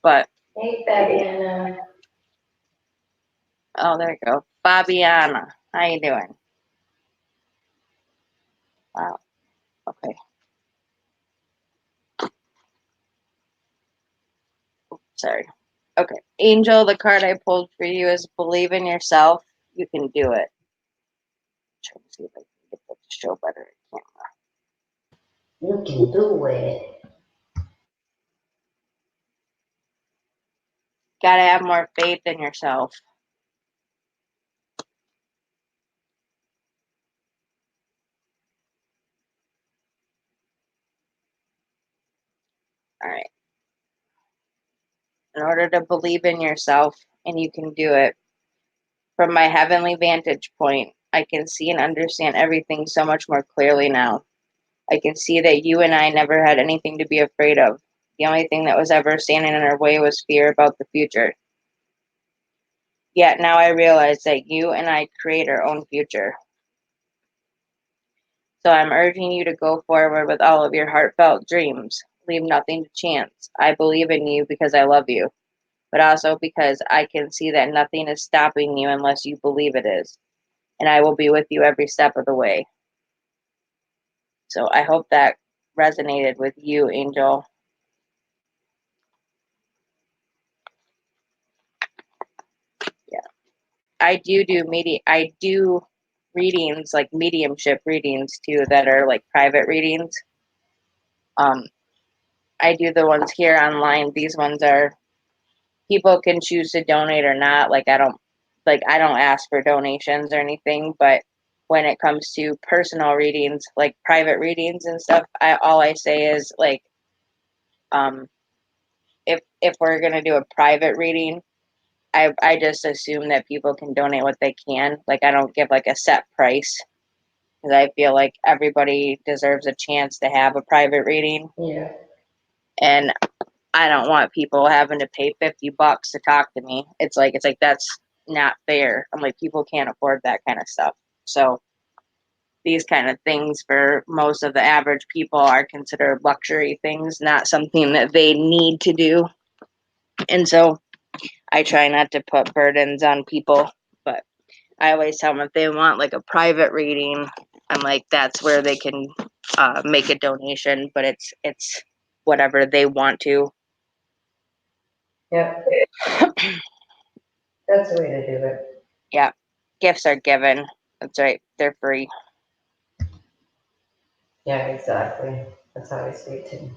But Hey, Fabiana. oh, there you go. Fabiana. How you doing? Wow. Okay. Sorry. Okay. Angel, the card I pulled for you is believe in yourself. You can do it. Trying to see if I can get that to show better. I can't. You can do it. Gotta have more faith in yourself. All right. In order to believe in yourself, and you can do it, from my heavenly vantage point, I can see and understand everything so much more clearly now. I can see that you and I never had anything to be afraid of. The only thing that was ever standing in our way was fear about the future. Yet now I realize that you and I create our own future. So I'm urging you to go forward with all of your heartfelt dreams. Leave nothing to chance. I believe in you because I love you, but also because I can see that nothing is stopping you unless you believe it is. And I will be with you every step of the way. So I hope that resonated with you, Angel. Yeah. I do readings, like mediumship readings too, that are like private readings. Um I do the ones here online. These ones are people can choose to donate or not. I don't ask for donations or anything, but when it comes to personal readings, like private readings and stuff, I all I say is like um if we're gonna do a private reading, I just assume that people can donate what they can. Like I don't give like a set price because I feel like everybody deserves a chance to have a private reading, Yeah. and I don't want people having to pay $50 to talk to me. It's like that's not fair. I'm like people can't afford that kind of stuff. So these kind of things for most of the average people are considered luxury things, not something that they need to do. And so I try not to put burdens on people, but I always tell them if they want like a private reading, I'm like that's where they can make a donation, but it's whatever they want to. Yep. That's the way to do it. Yeah, gifts are given. That's right. They're free. Yeah, exactly. That's how I see it too.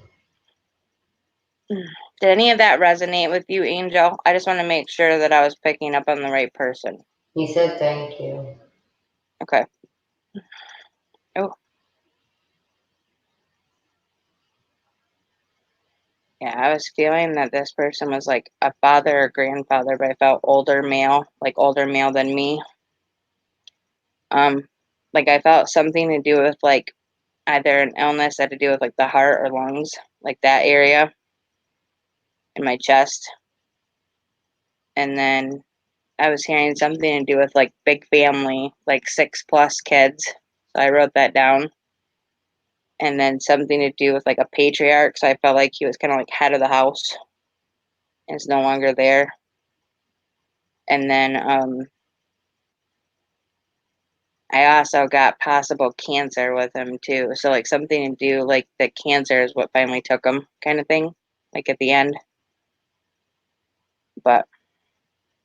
Did any of that resonate with you, Angel? I just want to make sure that I was picking up on the right person. He said thank you. Okay. Oh, yeah. I was feeling that this person was like a father or grandfather, but I felt older male, like older male than me. Um, like I felt something to do with like either an illness that had to do with like the heart or lungs, like that area in my chest. And then I was hearing something to do with like big family, like 6+ kids. So I wrote that down. And then something to do with like a patriarch. So I felt like he was kind of like head of the house and is no longer there. And then I also got possible cancer with him too. So like something to do like the cancer is what finally took him, kind of thing, like at the end. But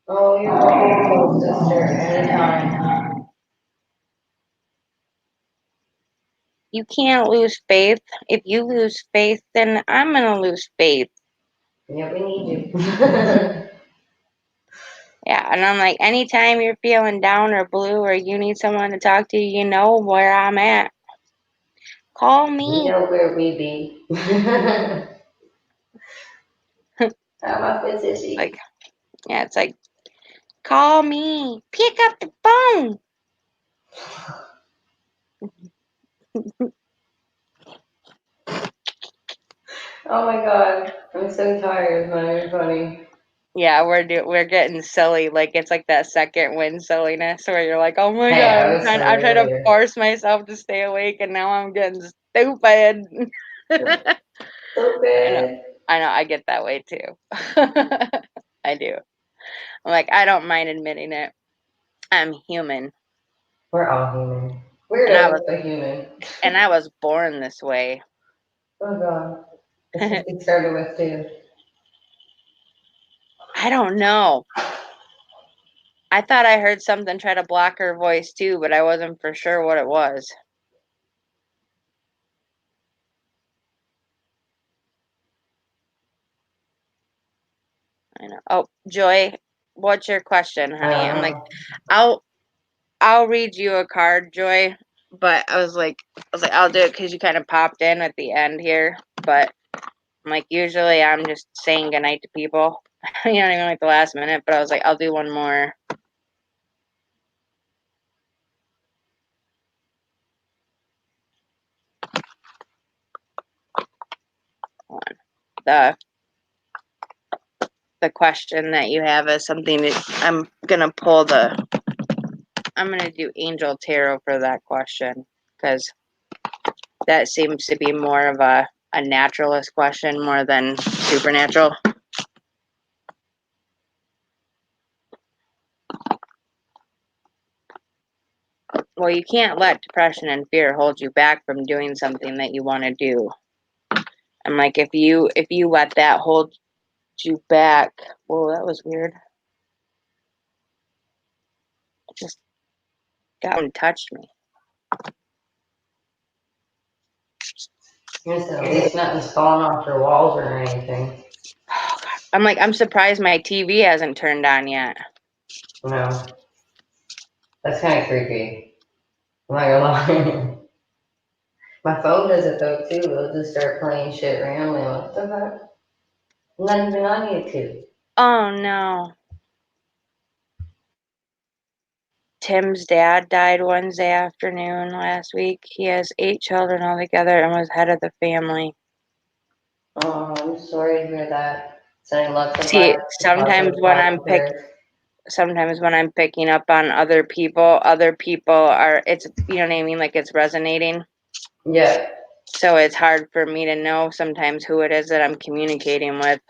Oh, you're welcome, soul sister, anytime. you can't lose faith. If you lose faith, then I'm gonna lose faith. Yeah, we need you. Yeah, and I'm like, anytime you're feeling down or blue or you need someone to talk to, you know where I'm at. Call We me. know where we be. I'm a Like, physician. yeah, it's like, call me. Pick up the phone. Oh my god, I'm so tired, man. You're funny. Yeah, we're getting silly. Like it's like that second wind silliness where you're like, oh my Hey, god, I was funny I'm trying to earlier. force myself to stay awake, and now I'm getting stupid. So I know, good. I get that way too. I do. I'm like, I don't mind admitting it. I'm human, We're all human. and Weirdos, but human. I was born this way. Oh god. That's what we started with too. I don't know. I thought I heard something try to block her voice too, but I wasn't for sure what it was. I know. Oh, Joy, what's your question, I honey? don't I'm like, know. I'll I'll read you a card, Joy. But I was like, I'll do it because you kind of popped in at the end here. But I'm like, usually I'm just saying goodnight to people. You know, even like the last minute. But I was like, I'll do one more. the question that you have as something that I'm gonna do Angel Tarot for that question, because that seems to be more of a naturalist question more than supernatural. Well, you can't let depression and fear hold you back from doing something that you want to do. And like if you let that hold you back, whoa, that was weird. It just got and touched me. At least nothing's falling off your walls or anything. Oh, God. I'm surprised my TV hasn't turned on yet. No. That's kind of creepy. I'm not gonna lie. My phone does it though too. It'll just start playing shit randomly. I'm like, what the fuck? I'm not even on YouTube. Oh no. Tim's dad died Wednesday afternoon last week. He has 8 children altogether and was head of the family. Oh, I'm sorry to hear that. Sending lots of See, positive sometimes prayers. when I'm picking up on other people are, it's, you know what I mean, like it's resonating. Yeah, So it's hard for me to know sometimes who it is that I'm communicating with.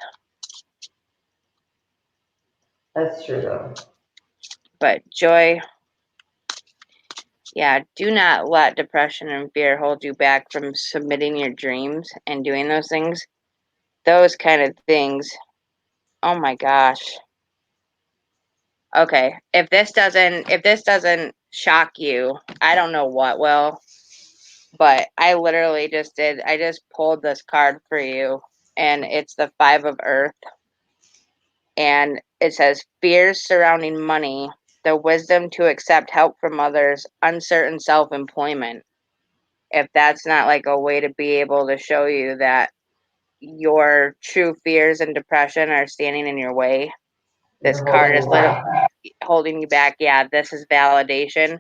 that's true though. But Joy, yeah, do not let depression and fear hold you back from submitting your dreams and doing those things. Those kind of things. Oh my gosh. Okay, if this doesn't shock you, I don't know what will. But I just pulled this card for you, and it's the 5 of Earth, and it says fears surrounding money, the wisdom to accept help from others, uncertain self-employment. If that's not like a way to be able to show you that your true fears and depression are standing in your way, this They're card holding is you back. holding you back. Yeah, this is validation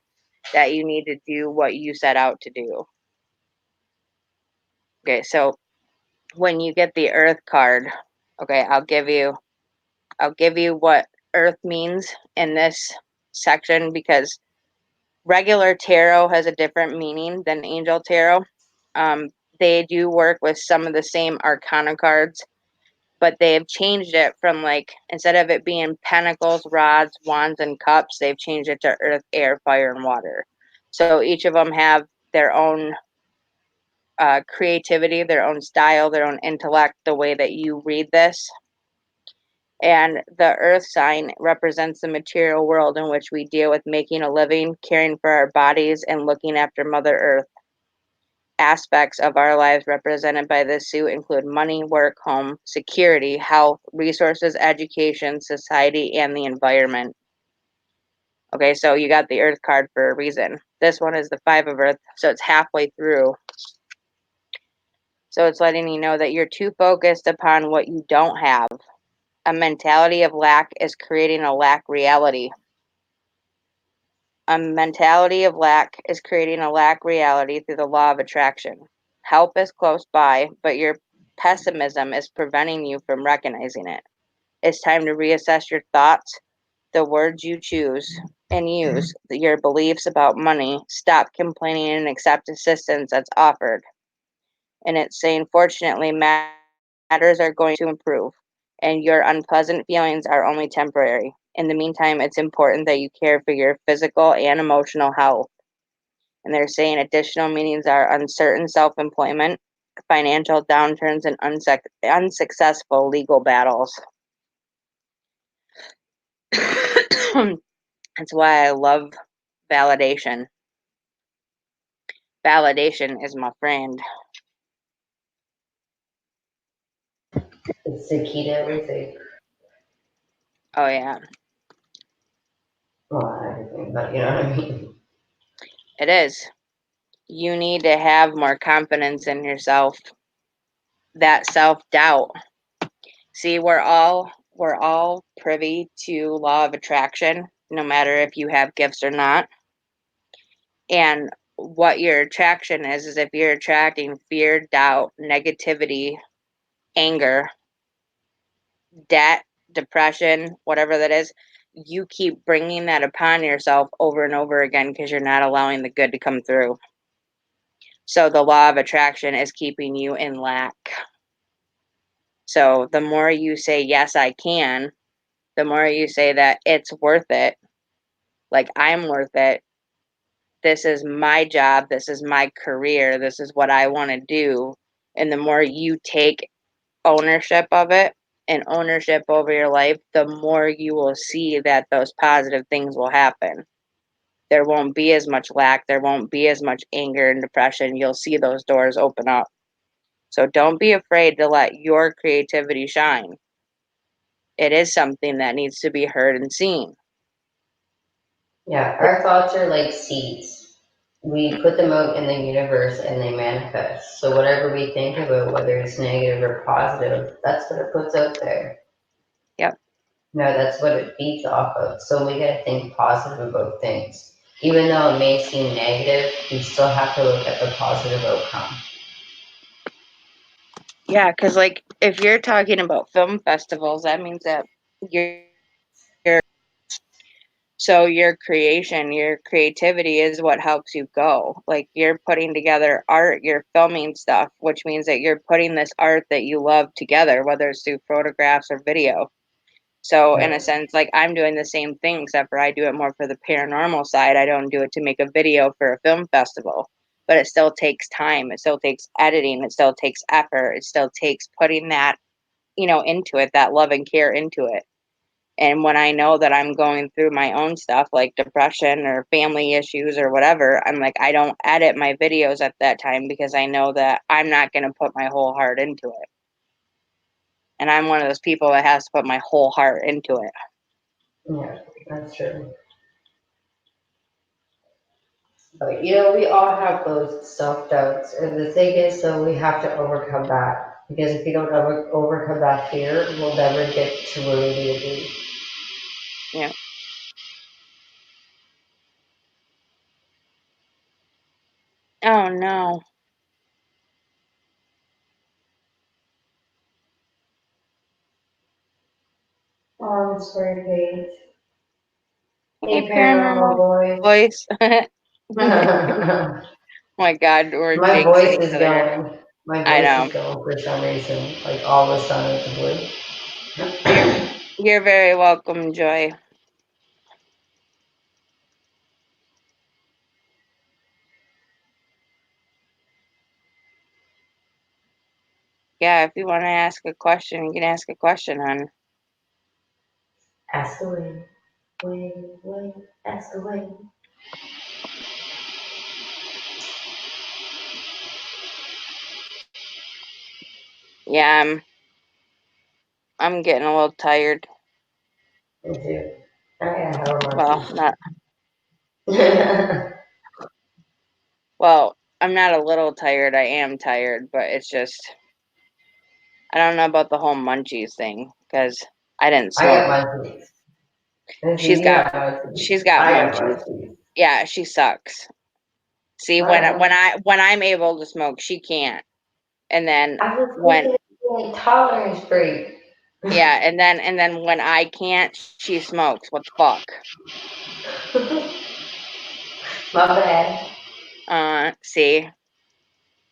that you need to do what you set out to do. Okay, so when you get the Earth card, okay, I'll give you what Earth means in this section, because regular tarot has a different meaning than Angel Tarot. They do work with some of the same Arcana cards, but they've changed it from, like, instead of it being pentacles, rods, wands, and cups, they've changed it to earth, air, fire, and water. So each of them have their own creativity, their own style, their own intellect, the way that you read this. And the earth sign represents the material world in which we deal with making a living, caring for our bodies, and looking after Mother Earth. Aspects of our lives represented by this suit include money, work, home, security, health, resources, education, society, and the environment. Okay, so you got the Earth card for a reason. This one is the 5 of Earth, so it's halfway through. So it's letting you know that you're too focused upon what you don't have. A mentality of lack is creating a lack reality. A mentality of lack is creating a lack reality through the law of attraction. Help is close by, but your pessimism is preventing you from recognizing it. It's time to reassess your thoughts, the words you choose and use, your beliefs about money. Stop complaining and accept assistance that's offered. And it's saying, fortunately, matters are going to improve, and your unpleasant feelings are only temporary. In the meantime, it's important that you care for your physical and emotional health. And they're saying additional meanings are uncertain self-employment, financial downturns, and unsuccessful legal battles. That's why I love validation. Validation is my friend. It's the key to everything. Oh, yeah, Well, not everything, but you know what I mean. it is. You need to have more confidence in yourself. That self-doubt. See, we're all privy to law of attraction, no matter if you have gifts or not. And what your attraction is if you're attracting fear, doubt, negativity, anger, debt, depression, whatever that is, you keep bringing that upon yourself over and over again because you're not allowing the good to come through. So the law of attraction is keeping you in lack. So the more you say, yes, I can, the more you say that it's worth it, like I'm worth it. This is my job. This is my career. This is what I want to do. And the more you take ownership of it and ownership over your life, the more you will see that those positive things will happen. There won't be as much lack. There won't be as much anger and depression. You'll see those doors open up. So don't be afraid to let your creativity shine. It is something that needs to be heard and seen. Yeah, our thoughts are like seeds. We put them out in the universe and they manifest. So whatever we think about, whether it's negative or positive, that's what it puts out there. Yep. No, that's what it feeds off of. So we gotta think positive about things. Even though it may seem negative, we still have to look at the positive outcome. Yeah, because like if you're talking about film festivals, that means that you're so your creation, your creativity is what helps you go. Like you're putting together art, you're filming stuff, which means that you're putting this art that you love together, whether it's through photographs or video. So in a Yeah. sense, like I'm doing the same thing, except for I do it more for the paranormal side. I don't do it to make a video for a film festival, but it still takes time. It still takes editing. It still takes effort. It still takes putting that, into it, that love and care into it. And when I know that I'm going through my own stuff like depression or family issues or whatever, I'm like, I don't edit my videos at that time because I know that I'm not going to put my whole heart into it. And I'm one of those people that has to put my whole heart into it. Yeah, that's true. But we all have those self doubts, and the thing is, though, we have to overcome that because if we don't overcome that fear, we'll never get to where we need to be. Yeah. Oh no. Oh, I'm sorry, Paige. Hey, Hey, paranormal paranormal boys. voice. Oh my God, we're My jinxing voice each is other here. going. My I voice know. is going for some reason, like all of a sudden it's You're blue. you're very welcome, Joy. Yeah, if you want to ask a question, you can ask a question, hon. Ask away, ask away. Yeah, I'm getting a little tired. Me too. I got hella Well, munchies. not well, I'm not a little tired. I am tired, but it's just I don't know about the whole munchies thing because I didn't I smoke. got munchies. And She's see, you got got munchies. she's got I got munchies. munchies. Yeah, she sucks. See, when I'm able to smoke, she can't. And then I was when thinking of doing tolerance break. yeah, and then when I can't, she smokes. What the fuck? My bad. See,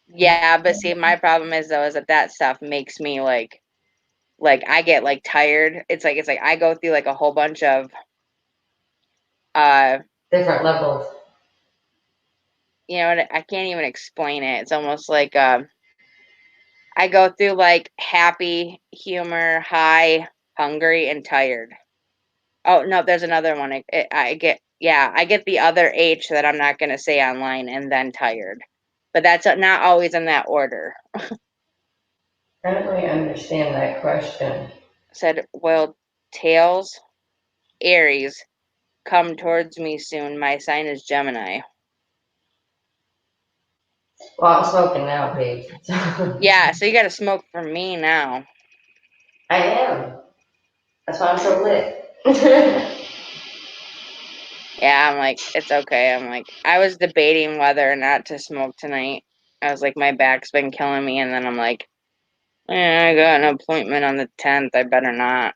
yeah, but see, my problem is though is that stuff makes me like I get like tired. It's like I go through like a whole bunch of uh Different levels. I can't even explain it. It's almost like I go through like happy, humor, high, hungry, and tired. Oh no, there's another one. I get the other H that I'm not gonna say online, and then tired. But that's not always in that order. I don't really understand that question. Said, well, tails, Aries, come towards me soon. My sign is Gemini. Well, I'm smoking now, Paige. Yeah, so you gotta smoke for me now. I am. That's why I'm so lit. Yeah, I'm like, it's okay. I'm like, I was debating whether or not to smoke tonight. I was like, my back's been killing me, and then I'm like, Yeah, I got an appointment on the 10th. I better not.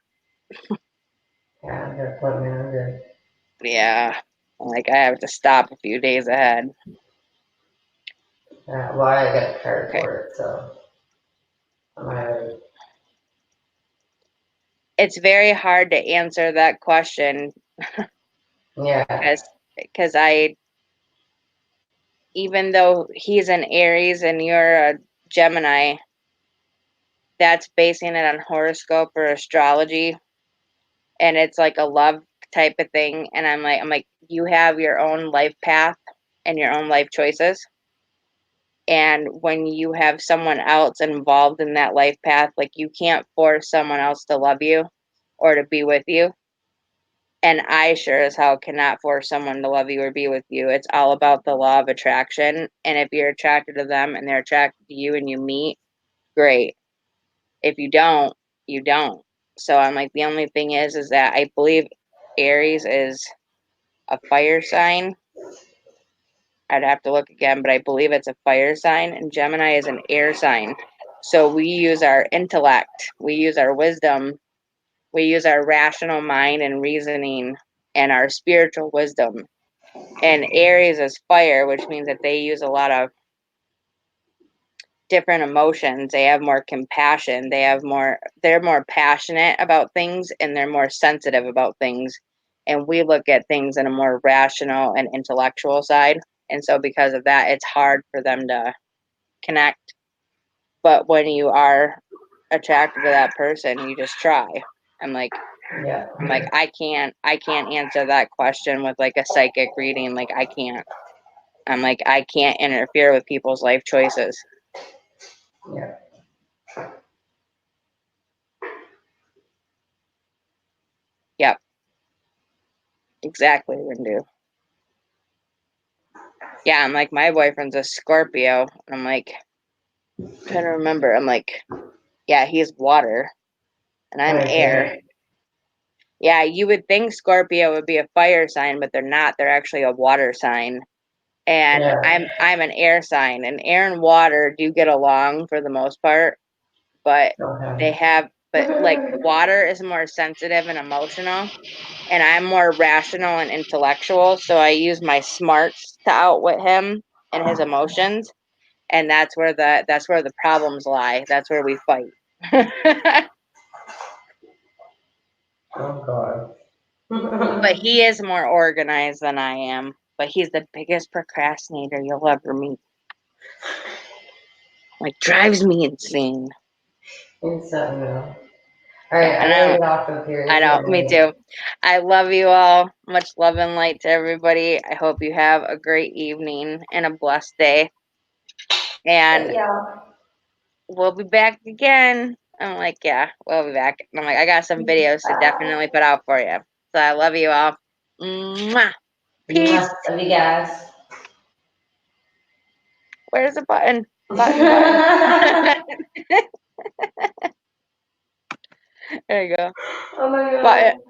Yeah, your appointment on the Yeah. Like, I have to stop a few days ahead. well, I got a card Okay. for it, so I'm already. It's very hard to answer that question Yeah, because even though he's an Aries and you're a Gemini, that's basing it on horoscope or astrology, and it's like a love type of thing. And I'm like, you have your own life path and your own life choices. And when you have someone else involved in that life path, like you can't force someone else to love you or to be with you. And I sure as hell cannot force someone to love you or be with you. It's all about the law of attraction. And if you're attracted to them and they're attracted to you and you meet, great. If you don't, you don't. So I'm like, the only thing is that I believe Aries is a fire sign. I'd have to look again, but I believe it's a fire sign, and Gemini is an air sign. So we use our intellect, we use our wisdom, we use our rational mind and reasoning and our spiritual wisdom. And Aries is fire, which means that they use a lot of different emotions. They have more compassion. They're more passionate about things and they're more sensitive about things. And we look at things in a more rational and intellectual side. And so because of that, it's hard for them to connect. But when you are attracted to that person, you just try. I'm like, yeah, I can't answer that question with like a psychic reading. Like I can't. I'm like, I can't interfere with people's life choices. yeah. Yep, exactly, Rindu. Yeah, I'm like, my boyfriend's a Scorpio. And I'm like, trying to remember. I'm like, yeah, he's water and I'm air. Okay. Yeah, you would think Scorpio would be a fire sign, but they're not. They're actually a water sign. And Yeah. I'm an air sign, and air and water do get along for the most part, but Okay. but like water is more sensitive and emotional, and I'm more rational and intellectual. So I use my smarts to outwit him and his emotions, and that's where the problems lie. That's where we fight. Oh God. But he is more organized than I am. But he's the biggest procrastinator you'll ever meet. Like drives me insane. It's something else. All Yeah, right, and I'm gonna get off of here. I It's know, getting me late. too. I love you all. Much love and light to everybody. I hope you have a great evening and a blessed day. And Yeah. we'll be back again. I'm like, yeah, we'll be back. I'm like, I got some videos to definitely put out for you. So I love you all. Mwah. Peace. Love you guys. Where's the button? Button. There you go. Oh my Button. God.